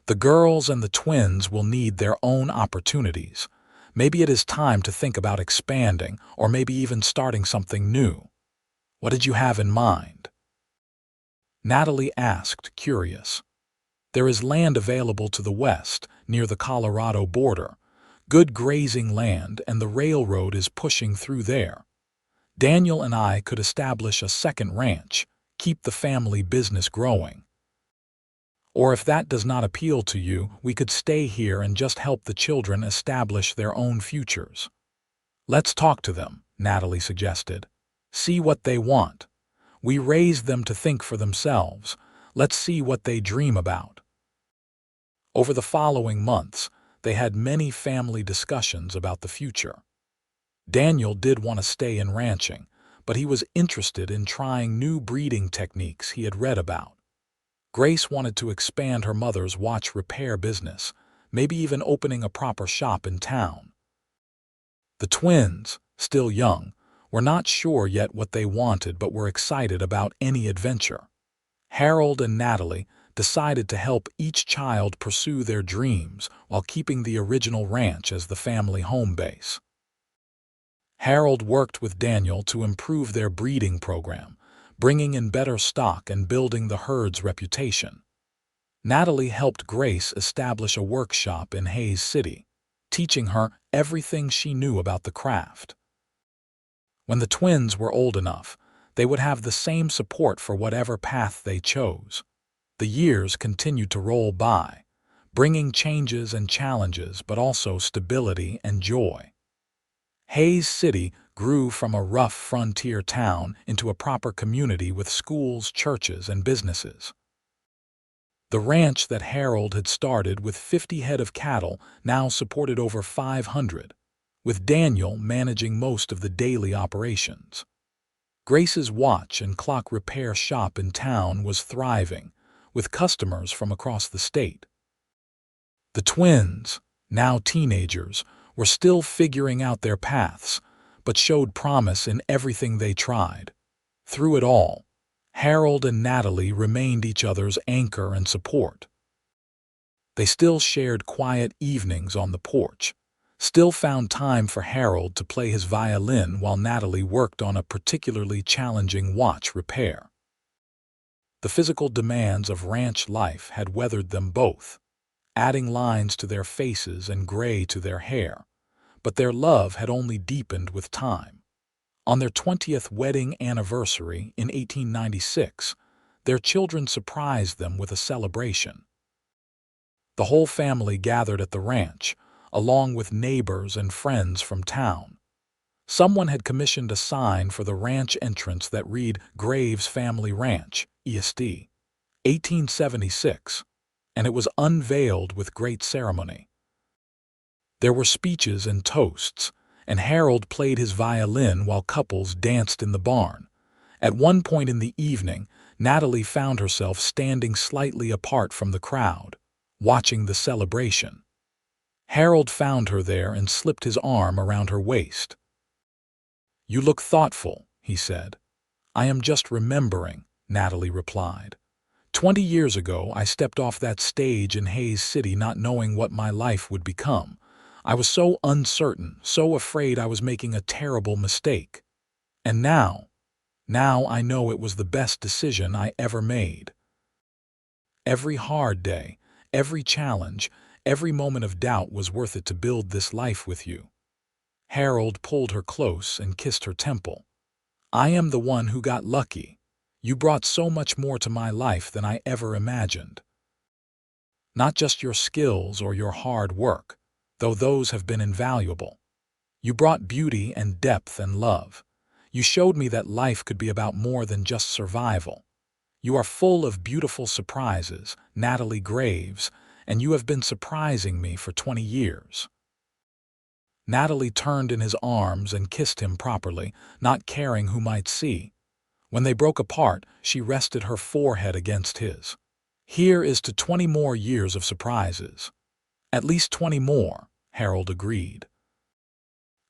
The girls and the twins will need their own opportunities. Maybe it is time to think about expanding, or maybe even starting something new. What did you have in mind?" Natalie asked, curious. "There is land available to the west, near the Colorado border. Good grazing land, and the railroad is pushing through there. Daniel and I could establish a second ranch, keep the family business growing. Or if that does not appeal to you, we could stay here and just help the children establish their own futures." "Let's talk to them," Natalie suggested. "See what they want. We raised them to think for themselves. Let's see what they dream about." Over the following months, they had many family discussions about the future. Daniel did want to stay in ranching, but he was interested in trying new breeding techniques he had read about. Grace wanted to expand her mother's watch repair business, maybe even opening a proper shop in town. The twins, still young, were not sure yet what they wanted but were excited about any adventure. Harold and Natalie decided to help each child pursue their dreams while keeping the original ranch as the family home base. Harold worked with Daniel to improve their breeding program, bringing in better stock and building the herd's reputation. Natalie helped Grace establish a workshop in Hays City, teaching her everything she knew about the craft. When the twins were old enough, they would have the same support for whatever path they chose. The years continued to roll by, bringing changes and challenges but also stability and joy. Hays City grew from a rough frontier town into a proper community with schools, churches, and businesses. The ranch that Harold had started with 50 head of cattle now supported over 500, with Daniel managing most of the daily operations. Grace's watch and clock repair shop in town was thriving, with customers from across the state. The twins, now teenagers, were still figuring out their paths, but showed promise in everything they tried. Through it all, Harold and Natalie remained each other's anchor and support. They still shared quiet evenings on the porch, still found time for Harold to play his violin while Natalie worked on a particularly challenging watch repair. The physical demands of ranch life had weathered them both, adding lines to their faces and gray to their hair, but their love had only deepened with time. On their 20th wedding anniversary in 1896, their children surprised them with a celebration. The whole family gathered at the ranch, along with neighbors and friends from town. Someone had commissioned a sign for the ranch entrance that read Graves Family Ranch, ESD, 1876, and it was unveiled with great ceremony. There were speeches and toasts, and Harold played his violin while couples danced in the barn. At one point in the evening, Natalie found herself standing slightly apart from the crowd, watching the celebration. Harold found her there and slipped his arm around her waist. "You look thoughtful," he said. I am just remembering, Natalie replied. 20 years ago, I stepped off that stage in Hayes City not knowing what my life would become. I was so uncertain, so afraid I was making a terrible mistake. And now I know it was the best decision I ever made. Every hard day, every challenge, every moment of doubt was worth it to build this life with you. Harold pulled her close and kissed her temple. I am the one who got lucky. You brought so much more to my life than I ever imagined. Not just your skills or your hard work, though those have been invaluable. You brought beauty and depth and love. You showed me that life could be about more than just survival. You are full of beautiful surprises, Natalie Graves, and you have been surprising me for 20 years. Natalie turned in his arms and kissed him properly, not caring who might see. When they broke apart, she rested her forehead against his. Here is to 20 more years of surprises. At least 20 more, Harold agreed.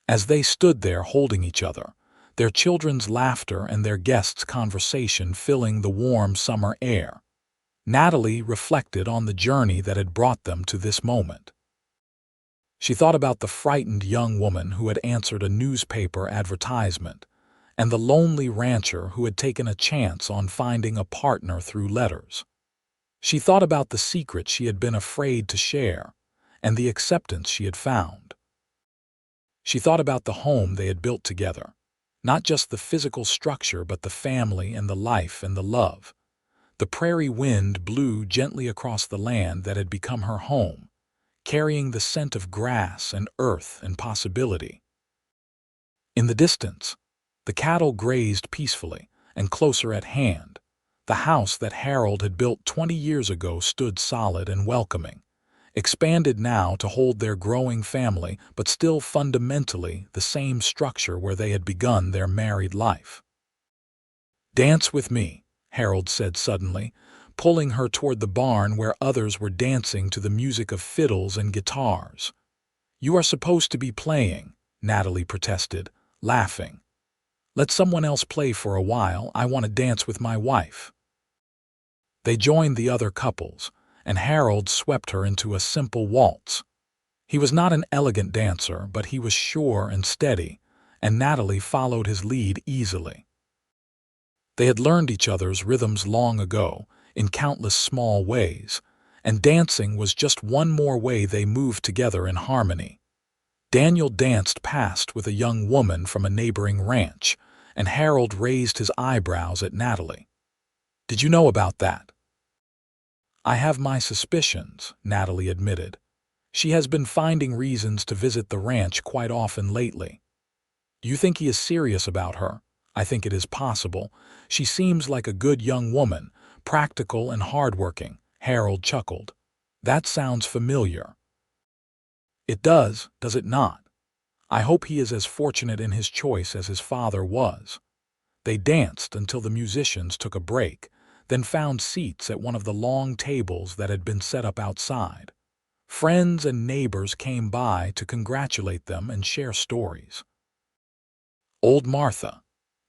As they stood there holding each other, their children's laughter and their guests' conversation filling the warm summer air, Natalie reflected on the journey that had brought them to this moment. She thought about the frightened young woman who had answered a newspaper advertisement, and the lonely rancher who had taken a chance on finding a partner through letters. She thought about the secret she had been afraid to share, and the acceptance she had found. She thought about the home they had built together, not just the physical structure but the family and the life and the love. The prairie wind blew gently across the land that had become her home, carrying the scent of grass and earth and possibility. In the distance, the cattle grazed peacefully, and closer at hand, the house that Harold had built 20 years ago stood solid and welcoming, expanded now to hold their growing family, but still fundamentally the same structure where they had begun their married life. "Dance with me," Harold said suddenly, pulling her toward the barn where others were dancing to the music of fiddles and guitars. "You are supposed to be playing," Natalie protested, laughing. "Let someone else play for a while. I want to dance with my wife." They joined the other couples, and Harold swept her into a simple waltz. He was not an elegant dancer, but he was sure and steady, and Natalie followed his lead easily. They had learned each other's rhythms long ago, in countless small ways, and dancing was just one more way they moved together in harmony. Daniel danced past with a young woman from a neighboring ranch, and Harold raised his eyebrows at Natalie. "Did you know about that?" "I have my suspicions," Natalie admitted. "She has been finding reasons to visit the ranch quite often lately." "Do you think he is serious about her?" "I think it is possible. She seems like a good young woman, practical and hardworking," Harold chuckled. "That sounds familiar." "It does it not? I hope he is as fortunate in his choice as his father was." They danced until the musicians took a break, then found seats at one of the long tables that had been set up outside. Friends and neighbors came by to congratulate them and share stories. Old Martha,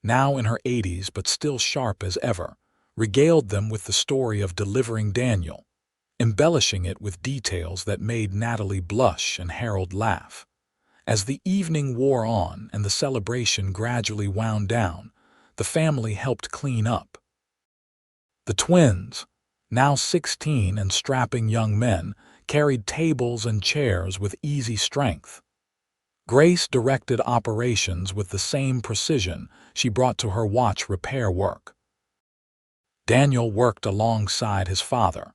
now in her 80s but still sharp as ever, regaled them with the story of delivering Daniel, embellishing it with details that made Natalie blush and Harold laugh. As the evening wore on and the celebration gradually wound down, the family helped clean up. The twins, now 16 and strapping young men, carried tables and chairs with easy strength. Grace directed operations with the same precision she brought to her watch repair work. Daniel worked alongside his father,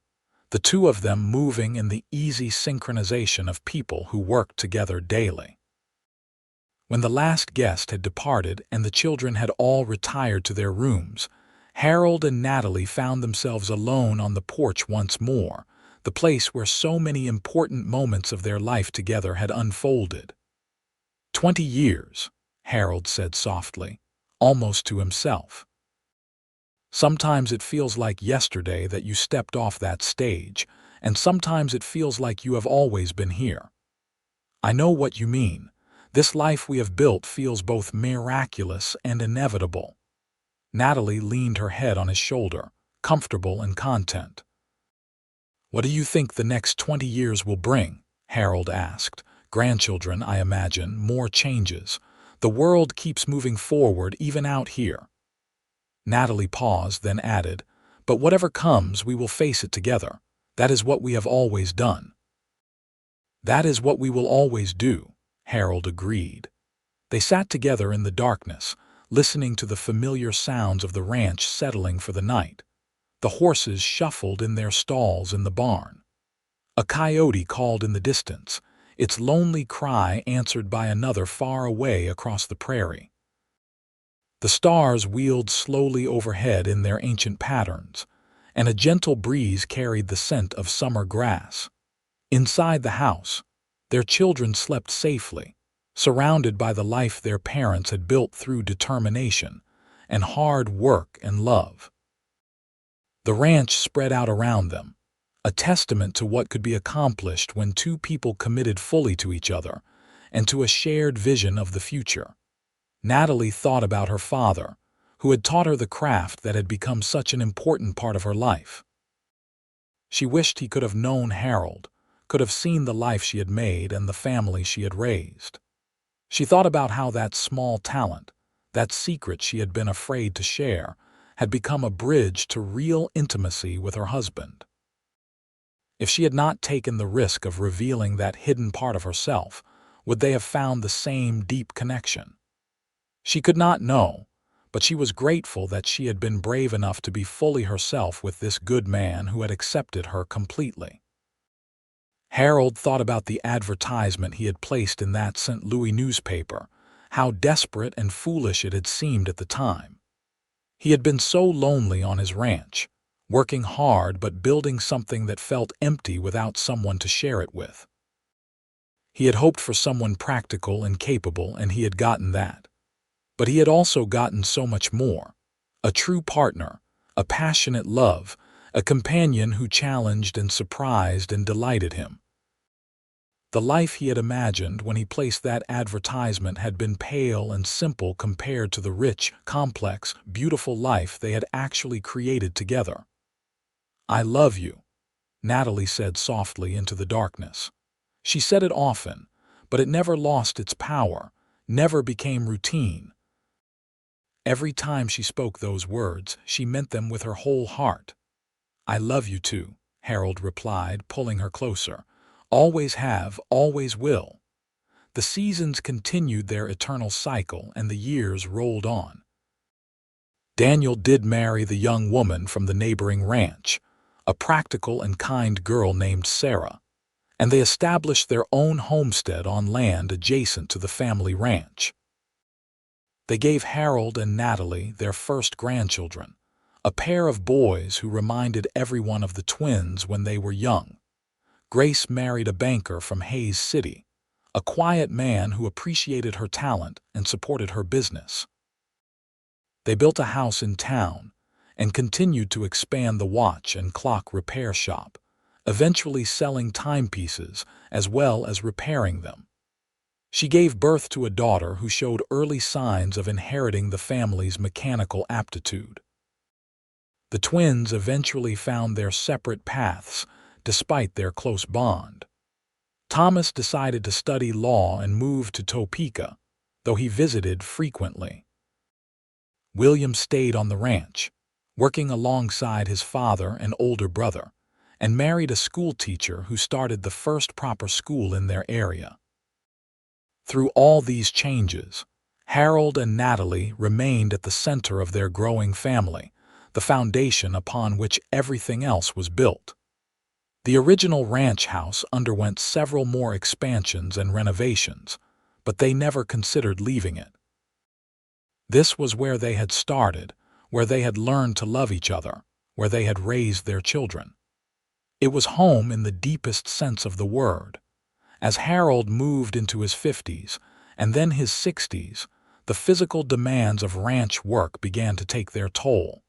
the two of them moving in the easy synchronization of people who worked together daily. When the last guest had departed and the children had all retired to their rooms, Harold and Natalie found themselves alone on the porch once more, the place where so many important moments of their life together had unfolded. 20 years, Harold said softly, almost to himself. Sometimes it feels like yesterday that you stepped off that stage, and sometimes it feels like you have always been here. I know what you mean. This life we have built feels both miraculous and inevitable. Natalie leaned her head on his shoulder, comfortable and content. "What do you think the next 20 years will bring?" Harold asked. "Grandchildren, I imagine, more changes. The world keeps moving forward even out here." Natalie paused, then added, "But whatever comes, we will face it together. That is what we have always done." "That is what we will always do," Harold agreed. They sat together in the darkness, listening to the familiar sounds of the ranch settling for the night. The horses shuffled in their stalls in the barn. A coyote called in the distance, its lonely cry answered by another far away across the prairie. The stars wheeled slowly overhead in their ancient patterns, and a gentle breeze carried the scent of summer grass. Inside the house, their children slept safely, surrounded by the life their parents had built through determination and hard work and love. The ranch spread out around them, a testament to what could be accomplished when two people committed fully to each other and to a shared vision of the future. Natalie thought about her father, who had taught her the craft that had become such an important part of her life. She wished he could have known Harold, could have seen the life she had made and the family she had raised. She thought about how that small talent, that secret she had been afraid to share, had become a bridge to real intimacy with her husband. If she had not taken the risk of revealing that hidden part of herself, would they have found the same deep connection? She could not know, but she was grateful that she had been brave enough to be fully herself with this good man who had accepted her completely. Harold thought about the advertisement he had placed in that St. Louis newspaper, how desperate and foolish it had seemed at the time. He had been so lonely on his ranch, working hard but building something that felt empty without someone to share it with. He had hoped for someone practical and capable, and he had gotten that. But he had also gotten so much more: a true partner, a passionate love, a companion who challenged and surprised and delighted him. The life he had imagined when he placed that advertisement had been pale and simple compared to the rich, complex, beautiful life they had actually created together. "I love you," Natalie said softly into the darkness. She said it often, but it never lost its power, never became routine. Every time she spoke those words, she meant them with her whole heart. "I love you too," Harold replied, pulling her closer. "Always have, always will." The seasons continued their eternal cycle, and the years rolled on. Daniel did marry the young woman from the neighboring ranch, a practical and kind girl named Sarah, and they established their own homestead on land adjacent to the family ranch. They gave Harold and Natalie their first grandchildren, a pair of boys who reminded everyone of the twins when they were young. Grace married a banker from Hays City, a quiet man who appreciated her talent and supported her business. They built a house in town and continued to expand the watch and clock repair shop, eventually selling timepieces as well as repairing them. She gave birth to a daughter who showed early signs of inheriting the family's mechanical aptitude. The twins eventually found their separate paths, despite their close bond. Thomas decided to study law and moved to Topeka, though he visited frequently. William stayed on the ranch, working alongside his father and older brother, and married a school teacher who started the first proper school in their area. Through all these changes, Harold and Natalie remained at the center of their growing family, the foundation upon which everything else was built. The original ranch house underwent several more expansions and renovations, but they never considered leaving it. This was where they had started, where they had learned to love each other, where they had raised their children. It was home in the deepest sense of the word. As Harold moved into his 50s and then his 60s, the physical demands of ranch work began to take their toll.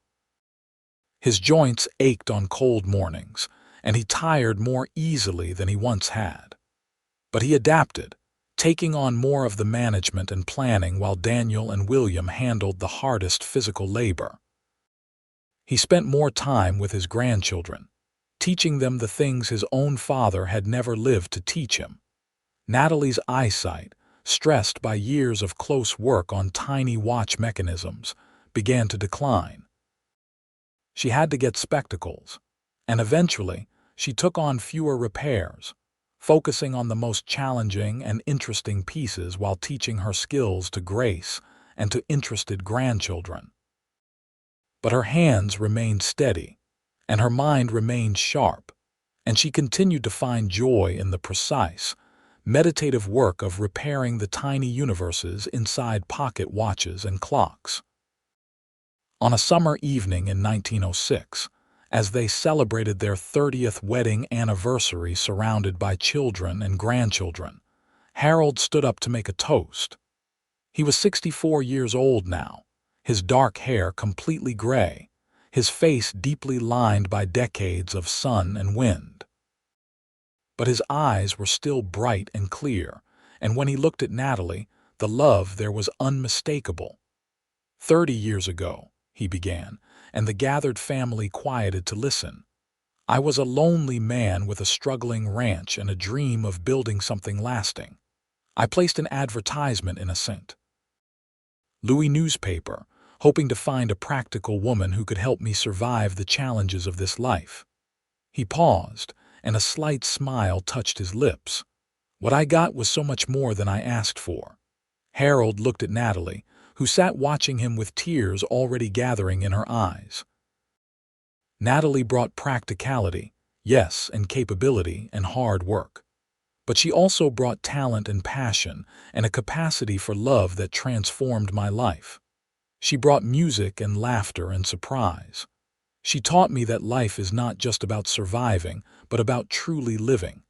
His joints ached on cold mornings, and he tired more easily than he once had. But he adapted, taking on more of the management and planning while Daniel and William handled the hardest physical labor. He spent more time with his grandchildren, teaching them the things his own father had never lived to teach him. Natalie's eyesight, stressed by years of close work on tiny watch mechanisms, began to decline. She had to get spectacles, and eventually she took on fewer repairs, focusing on the most challenging and interesting pieces while teaching her skills to Grace and to interested grandchildren. But her hands remained steady, and her mind remained sharp, and she continued to find joy in the precise, meditative work of repairing the tiny universes inside pocket watches and clocks. On a summer evening in 1906, as they celebrated their 30th wedding anniversary surrounded by children and grandchildren, Harold stood up to make a toast. He was 64 years old now, his dark hair completely gray, his face deeply lined by decades of sun and wind. But his eyes were still bright and clear, and when he looked at Natalie, the love there was unmistakable. 30 years ago, he began, and the gathered family quieted to listen. I was a lonely man with a struggling ranch and a dream of building something lasting. I placed an advertisement in a St. Louis newspaper, hoping to find a practical woman who could help me survive the challenges of this life. He paused, and a slight smile touched his lips. What I got was so much more than I asked for. Harold looked at Natalie, who sat watching him with tears already gathering in her eyes. Natalie brought practicality, yes, and capability and hard work. But she also brought talent and passion and a capacity for love that transformed my life. She brought music and laughter and surprise. She taught me that life is not just about surviving, but about truly living.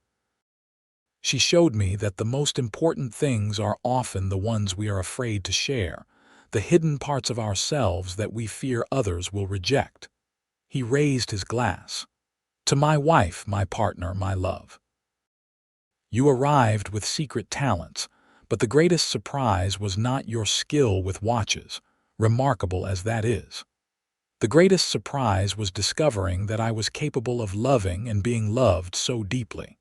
She showed me that the most important things are often the ones we are afraid to share, the hidden parts of ourselves that we fear others will reject. He raised his glass. To my wife, my partner, my love. You arrived with secret talents, but the greatest surprise was not your skill with watches, remarkable as that is. The greatest surprise was discovering that I was capable of loving and being loved so deeply.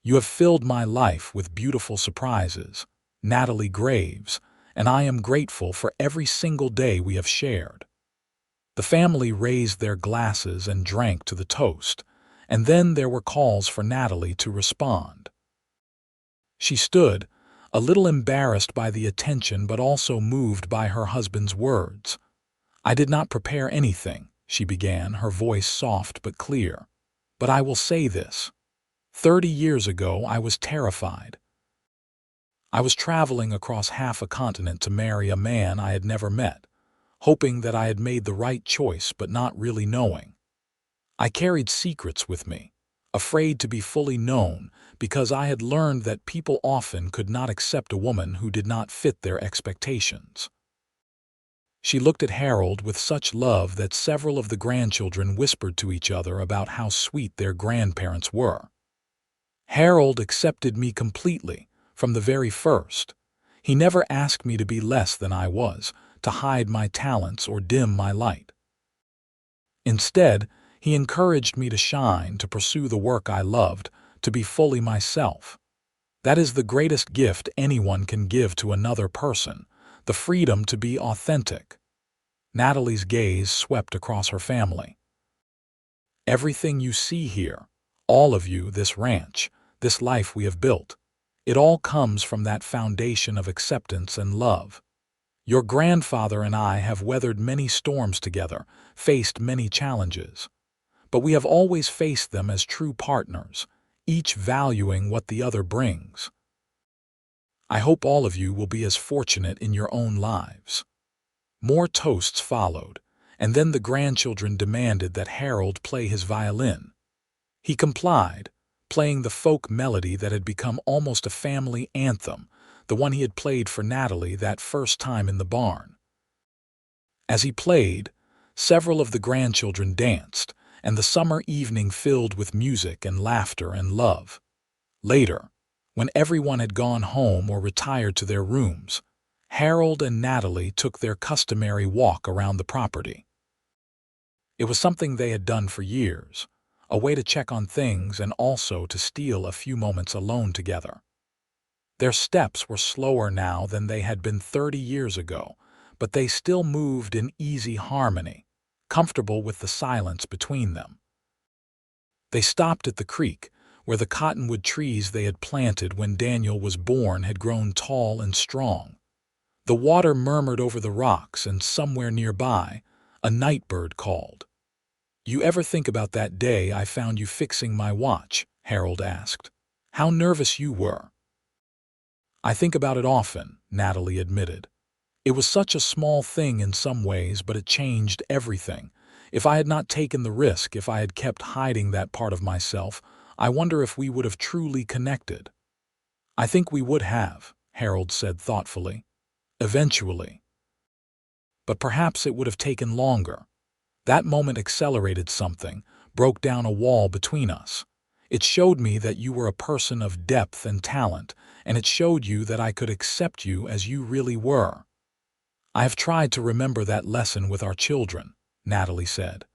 You have filled my life with beautiful surprises, Natalie Graves, and I am grateful for every single day we have shared. The family raised their glasses and drank to the toast, and then there were calls for Natalie to respond. She stood, a little embarrassed by the attention but also moved by her husband's words. I did not prepare anything, she began, her voice soft but clear. But I will say this. 30 years ago, I was terrified. I was traveling across half a continent to marry a man I had never met, hoping that I had made the right choice but not really knowing. I carried secrets with me, afraid to be fully known because I had learned that people often could not accept a woman who did not fit their expectations. She looked at Harold with such love that several of the grandchildren whispered to each other about how sweet their grandparents were. Harold accepted me completely, from the very first. He never asked me to be less than I was, to hide my talents or dim my light. Instead, he encouraged me to shine, to pursue the work I loved, to be fully myself. That is the greatest gift anyone can give to another person, the freedom to be authentic. Natalie's gaze swept across her family. Everything you see here, all of you, this ranch, this life we have built, it all comes from that foundation of acceptance and love. Your grandfather and I have weathered many storms together, faced many challenges. But we have always faced them as true partners, each valuing what the other brings. I hope all of you will be as fortunate in your own lives. More toasts followed, and then the grandchildren demanded that Harold play his violin. He complied, playing the folk melody that had become almost a family anthem, the one he had played for Natalie that first time in the barn. As he played, several of the grandchildren danced, and the summer evening filled with music and laughter and love. Later, When everyone had gone home or retired to their rooms, Harold and Natalie took their customary walk around the property. It was something they had done for years, a way to check on things and also to steal a few moments alone together. Their steps were slower now than they had been 30 years ago, but they still moved in easy harmony, comfortable with the silence between them. They stopped at the creek, where the cottonwood trees they had planted when Daniel was born had grown tall and strong. The water murmured over the rocks, and somewhere nearby, a nightbird called. "You ever think about that day I found you fixing my watch?" Harold asked. "How nervous you were." "I think about it often," Natalie admitted. "It was such a small thing in some ways, but it changed everything. If I had not taken the risk, if I had kept hiding that part of myself, I wonder if we would have truly connected." "I think we would have," Harold said thoughtfully. "Eventually. But perhaps it would have taken longer. That moment accelerated something, broke down a wall between us. It showed me that you were a person of depth and talent, and it showed you that I could accept you as you really were." "I have tried to remember that lesson with our children," Natalie said.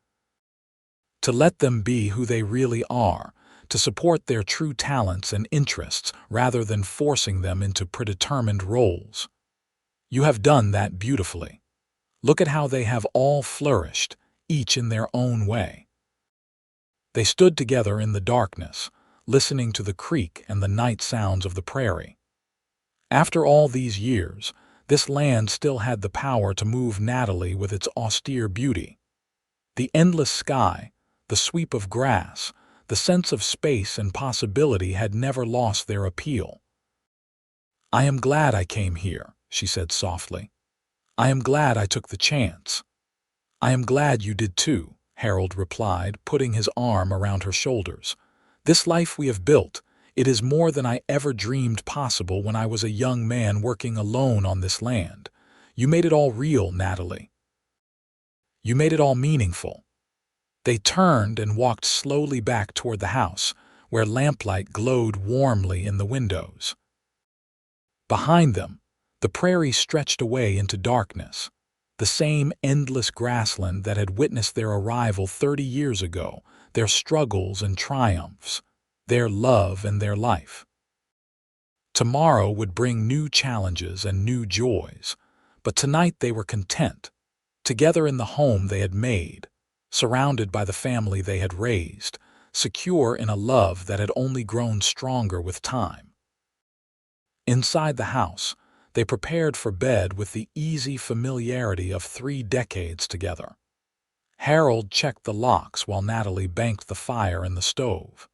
"To let them be who they really are, to support their true talents and interests rather than forcing them into predetermined roles. You have done that beautifully. Look at how they have all flourished, each in their own way." They stood together in the darkness, listening to the creek and the night sounds of the prairie. After all these years, this land still had the power to move Natalie with its austere beauty. The endless sky, the sweep of grass, the sense of space and possibility had never lost their appeal. "I am glad I came here," she said softly. "I am glad I took the chance." "I am glad you did too," Harold replied, putting his arm around her shoulders. "This life we have built, it is more than I ever dreamed possible when I was a young man working alone on this land. You made it all real, Natalie. You made it all meaningful." They turned and walked slowly back toward the house, where lamplight glowed warmly in the windows. Behind them, the prairie stretched away into darkness, the same endless grassland that had witnessed their arrival 30 years ago, their struggles and triumphs, their love and their life. Tomorrow would bring new challenges and new joys, but tonight they were content, together in the home they had made, surrounded by the family they had raised, secure in a love that had only grown stronger with time. Inside the house, they prepared for bed with the easy familiarity of 3 decades together. Harold checked the locks while Natalie banked the fire in the stove.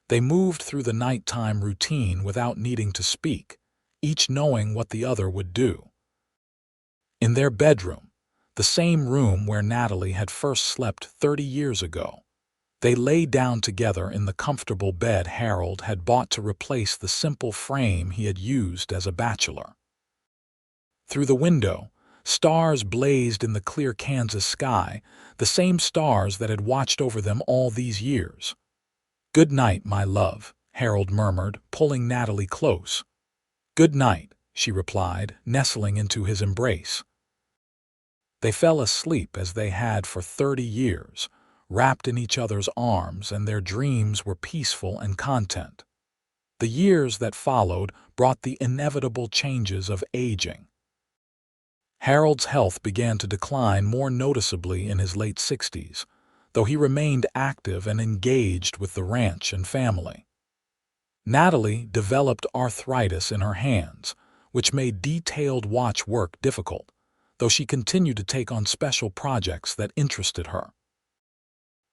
They moved through the nighttime routine without needing to speak, each knowing what the other would do. In their bedroom, the same room where Natalie had first slept 30 years ago, they lay down together in the comfortable bed Harold had bought to replace the simple frame he had used as a bachelor. Through the window, stars blazed in the clear Kansas sky, the same stars that had watched over them all these years. "Good night, my love," Harold murmured, pulling Natalie close. "Good night," she replied, nestling into his embrace. They fell asleep as they had for 30 years, wrapped in each other's arms, and their dreams were peaceful and content. The years that followed brought the inevitable changes of aging. Harold's health began to decline more noticeably in his late 60s, though he remained active and engaged with the ranch and family. Natalie developed arthritis in her hands, which made detailed watch work difficult, though she continued to take on special projects that interested her.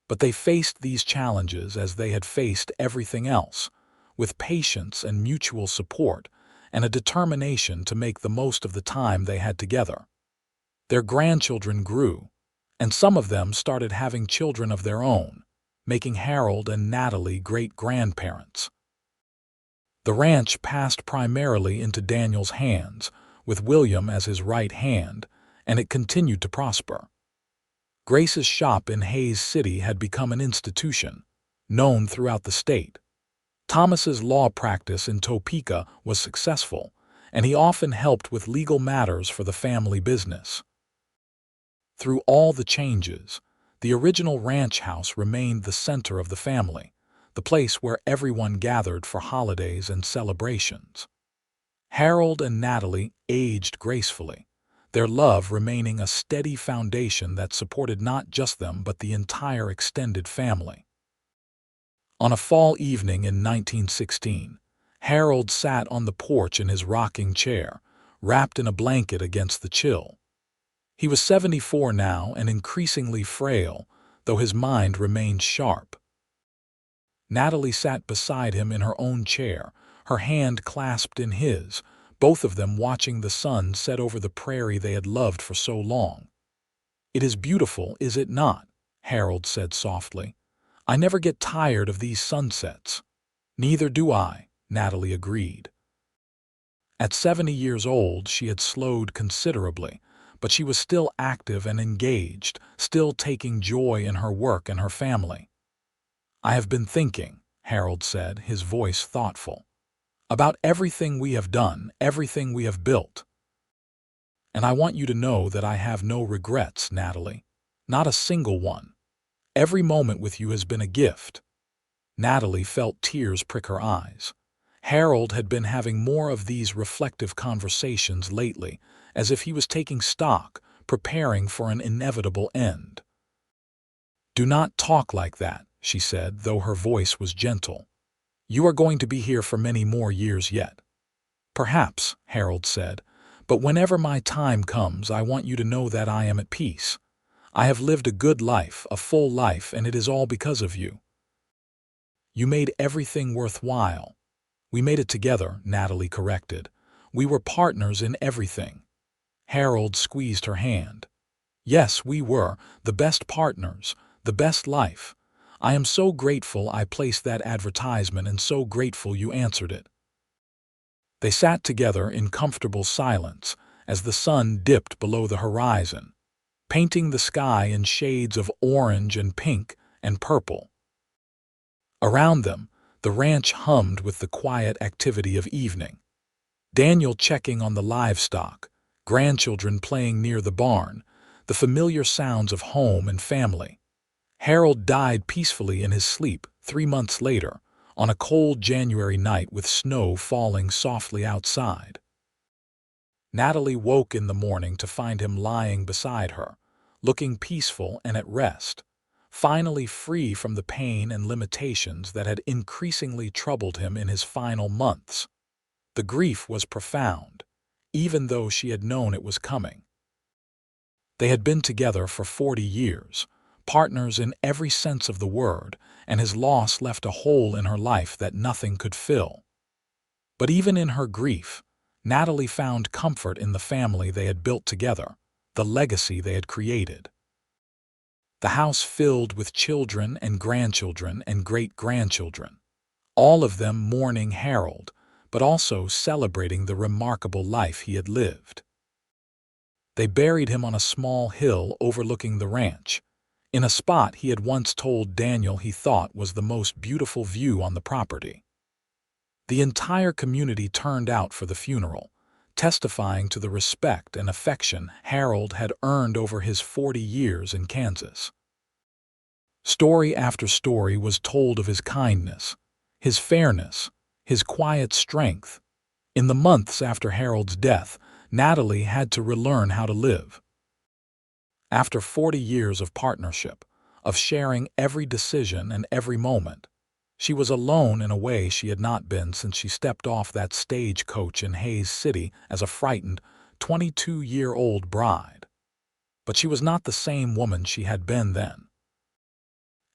But they faced these challenges as they had faced everything else, with patience and mutual support, and a determination to make the most of the time they had together. Their grandchildren grew, and some of them started having children of their own, making Harold and Natalie great-grandparents. The ranch passed primarily into Daniel's hands, with William as his right hand, and it continued to prosper. Grace's shop in Hays City had become an institution, known throughout the state. Thomas's law practice in Topeka was successful, and he often helped with legal matters for the family business. Through all the changes, the original ranch house remained the center of the family, the place where everyone gathered for holidays and celebrations. Harold and Natalie aged gracefully, their love remaining a steady foundation that supported not just them but the entire extended family. On a fall evening in 1916, Harold sat on the porch in his rocking chair, wrapped in a blanket against the chill. He was 74 now and increasingly frail, though his mind remained sharp. Natalie sat beside him in her own chair, her hand clasped in his, both of them watching the sun set over the prairie they had loved for so long. "It is beautiful, is it not?" Harold said softly. "I never get tired of these sunsets." "Neither do I," Natalie agreed. At 70 years old, she had slowed considerably, but she was still active and engaged, still taking joy in her work and her family. "I have been thinking," Harold said, his voice thoughtful, "about everything we have done, everything we have built. And I want you to know that I have no regrets, Natalie. Not a single one. Every moment with you has been a gift." Natalie felt tears prick her eyes. Harold had been having more of these reflective conversations lately, as if he was taking stock, preparing for an inevitable end. "Do not talk like that," she said, though her voice was gentle. "You are going to be here for many more years yet." "Perhaps," Harold said, "but whenever my time comes, I want you to know that I am at peace. I have lived a good life, a full life, and it is all because of you. You made everything worthwhile." "We made it together," Natalie corrected. "We were partners in everything." Harold squeezed her hand. "Yes, we were, the best partners, the best life. I am so grateful I placed that advertisement and so grateful you answered it." They sat together in comfortable silence as the sun dipped below the horizon, painting the sky in shades of orange and pink and purple. Around them, the ranch hummed with the quiet activity of evening. Daniel checking on the livestock, grandchildren playing near the barn, the familiar sounds of home and family. Harold died peacefully in his sleep 3 months later, on a cold January night with snow falling softly outside. Natalie woke in the morning to find him lying beside her, looking peaceful and at rest, finally free from the pain and limitations that had increasingly troubled him in his final months. The grief was profound, even though she had known it was coming. They had been together for 40 years, partners in every sense of the word, and his loss left a hole in her life that nothing could fill. But even in her grief, Natalie found comfort in the family they had built together, the legacy they had created. The house filled with children and grandchildren and great-grandchildren, all of them mourning Harold, but also celebrating the remarkable life he had lived. They buried him on a small hill overlooking the ranch, in a spot he had once told Daniel he thought was the most beautiful view on the property. The entire community turned out for the funeral, testifying to the respect and affection Harold had earned over his 40 years in Kansas. Story after story was told of his kindness, his fairness, his quiet strength. In the months after Harold's death, Natalie had to relearn how to live. After 40 years of partnership, of sharing every decision and every moment, she was alone in a way she had not been since she stepped off that stagecoach in Hays City as a frightened, 22-year-old bride. But she was not the same woman she had been then.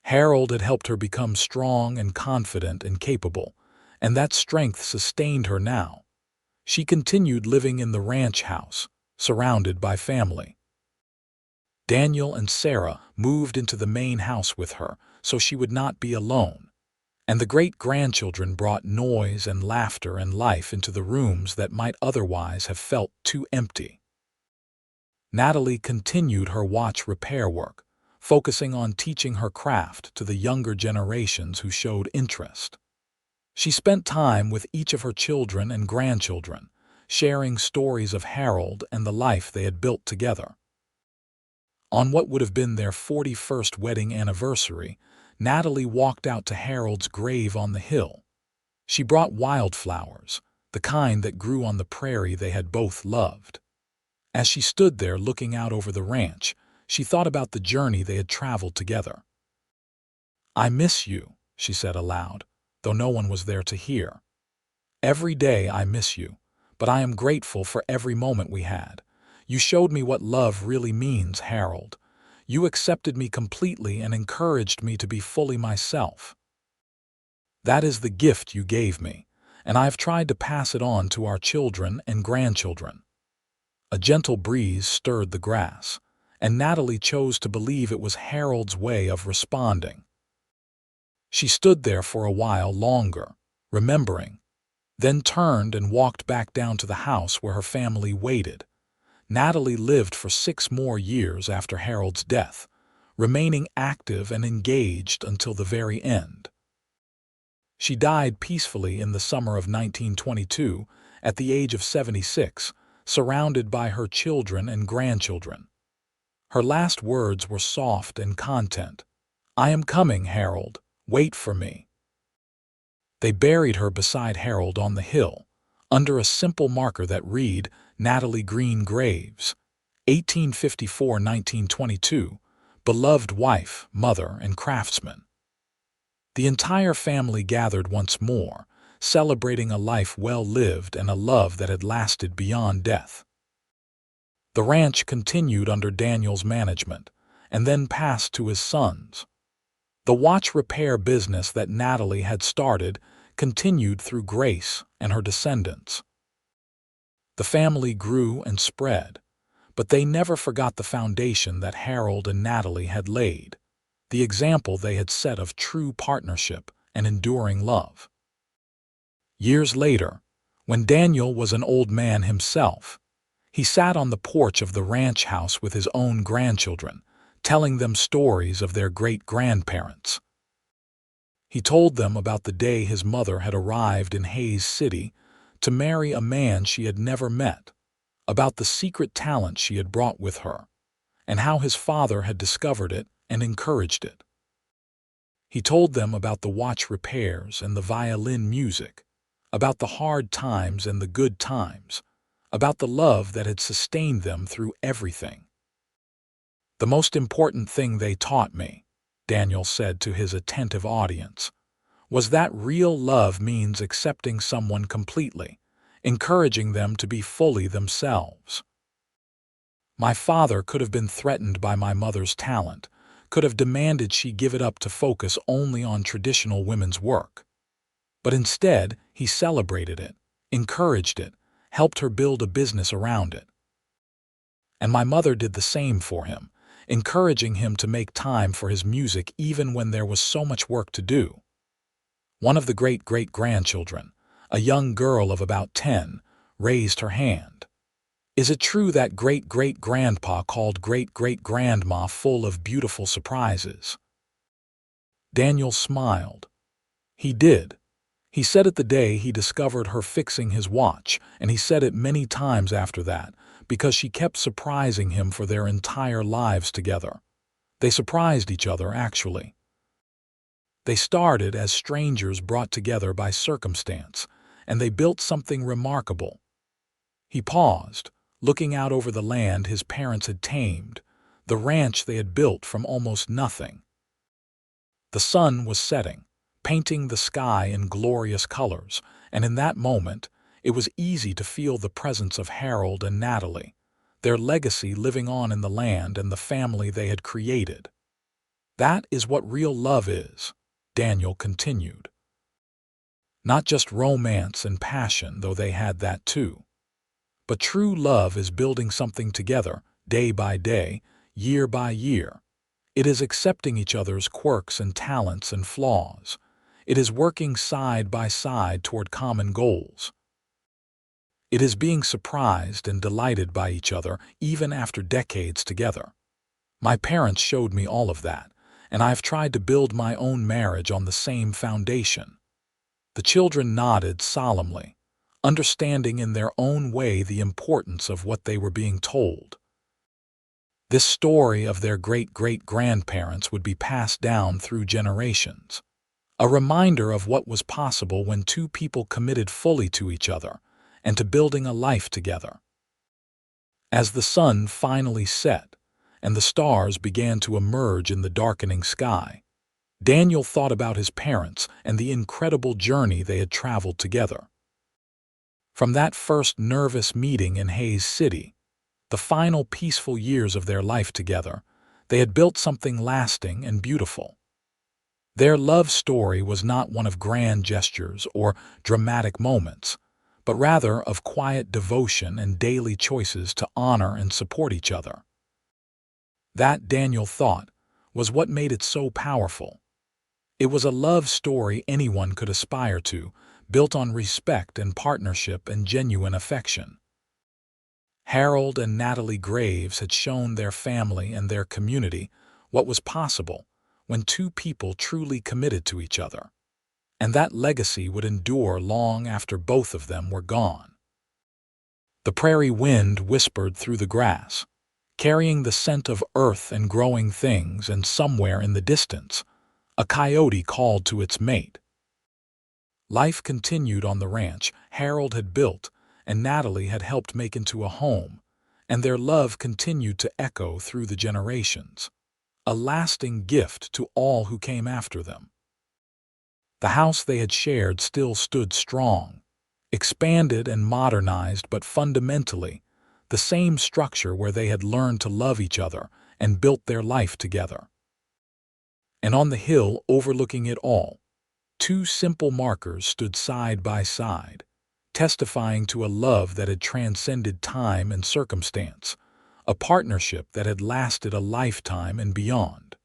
Harold had helped her become strong and confident and capable, and that strength sustained her now. She continued living in the ranch house, surrounded by family. Daniel and Sarah moved into the main house with her, so she would not be alone, and the great-grandchildren brought noise and laughter and life into the rooms that might otherwise have felt too empty. Natalie continued her watch repair work, focusing on teaching her craft to the younger generations who showed interest. She spent time with each of her children and grandchildren, sharing stories of Harold and the life they had built together. On what would have been their 41st wedding anniversary, Natalie walked out to Harold's grave on the hill. She brought wildflowers, the kind that grew on the prairie they had both loved. As she stood there looking out over the ranch, she thought about the journey they had traveled together. "I miss you," she said aloud, though no one was there to hear. "Every day I miss you, but I am grateful for every moment we had. You showed me what love really means, Harold. You accepted me completely and encouraged me to be fully myself. That is the gift you gave me, and I have tried to pass it on to our children and grandchildren." A gentle breeze stirred the grass, and Natalie chose to believe it was Harold's way of responding. She stood there for a while longer, remembering, then turned and walked back down to the house where her family waited. Natalie lived for 6 more years after Harold's death, remaining active and engaged until the very end. She died peacefully in the summer of 1922 at the age of 76, surrounded by her children and grandchildren. Her last words were soft and content. "I am coming, Harold. Wait for me." They buried her beside Harold on the hill, under a simple marker that read, "Natalie Greene Graves, 1854–1922, beloved wife, mother, and craftsman." The entire family gathered once more, celebrating a life well lived and a love that had lasted beyond death. The ranch continued under Daniel's management, and then passed to his sons. The watch repair business that Natalie had started continued through Grace and her descendants. The family grew and spread, but they never forgot the foundation that Harold and Natalie had laid, the example they had set of true partnership and enduring love. Years later, when Daniel was an old man himself, he sat on the porch of the ranch house with his own grandchildren, telling them stories of their great-grandparents. He told them about the day his mother had arrived in Hays City to marry a man she had never met, about the secret talent she had brought with her, and how his father had discovered it and encouraged it. He told them about the watch repairs and the violin music, about the hard times and the good times, about the love that had sustained them through everything. "The most important thing they taught me," Daniel said to his attentive audience, "was that real love means accepting someone completely, encouraging them to be fully themselves. My father could have been threatened by my mother's talent, could have demanded she give it up to focus only on traditional women's work. But instead, he celebrated it, encouraged it, helped her build a business around it. And my mother did the same for him, encouraging him to make time for his music even when there was so much work to do." One of the great-great-grandchildren, a young girl of about 10, raised her hand. "Is it true that great-great-grandpa called great-great-grandma full of beautiful surprises?" Daniel smiled. "He did. He said it the day he discovered her fixing his watch, and he said it many times after that, because she kept surprising him for their entire lives together. They surprised each other, actually. They started as strangers brought together by circumstance, and they built something remarkable." He paused, looking out over the land his parents had tamed, the ranch they had built from almost nothing. The sun was setting, painting the sky in glorious colors, and in that moment, it was easy to feel the presence of Harold and Natalie, their legacy living on in the land and the family they had created. "That is what real love is," Daniel continued. "Not just romance and passion, though they had that too. But true love is building something together, day by day, year by year. It is accepting each other's quirks and talents and flaws. It is working side by side toward common goals. It is being surprised and delighted by each other even after decades together. My parents showed me all of that, and I have tried to build my own marriage on the same foundation." The children nodded solemnly, understanding in their own way the importance of what they were being told. This story of their great-great-grandparents would be passed down through generations, a reminder of what was possible when two people committed fully to each other and to building a life together. As the sun finally set and the stars began to emerge in the darkening sky, Daniel thought about his parents and the incredible journey they had traveled together. From that first nervous meeting in Hayes City, the final peaceful years of their life together, they had built something lasting and beautiful. Their love story was not one of grand gestures or dramatic moments, but rather of quiet devotion and daily choices to honor and support each other. That, Daniel thought, was what made it so powerful. It was a love story anyone could aspire to, built on respect and partnership and genuine affection. Harold and Natalie Graves had shown their family and their community what was possible when two people truly committed to each other, and that legacy would endure long after both of them were gone. The prairie wind whispered through the grass, carrying the scent of earth and growing things, and somewhere in the distance, a coyote called to its mate. Life continued on the ranch Harold had built and Natalie had helped make into a home, and their love continued to echo through the generations, a lasting gift to all who came after them. The house they had shared still stood strong, expanded and modernized, but fundamentally the same structure where they had learned to love each other and built their life together. And on the hill overlooking it all, two simple markers stood side by side, testifying to a love that had transcended time and circumstance, a partnership that had lasted a lifetime and beyond.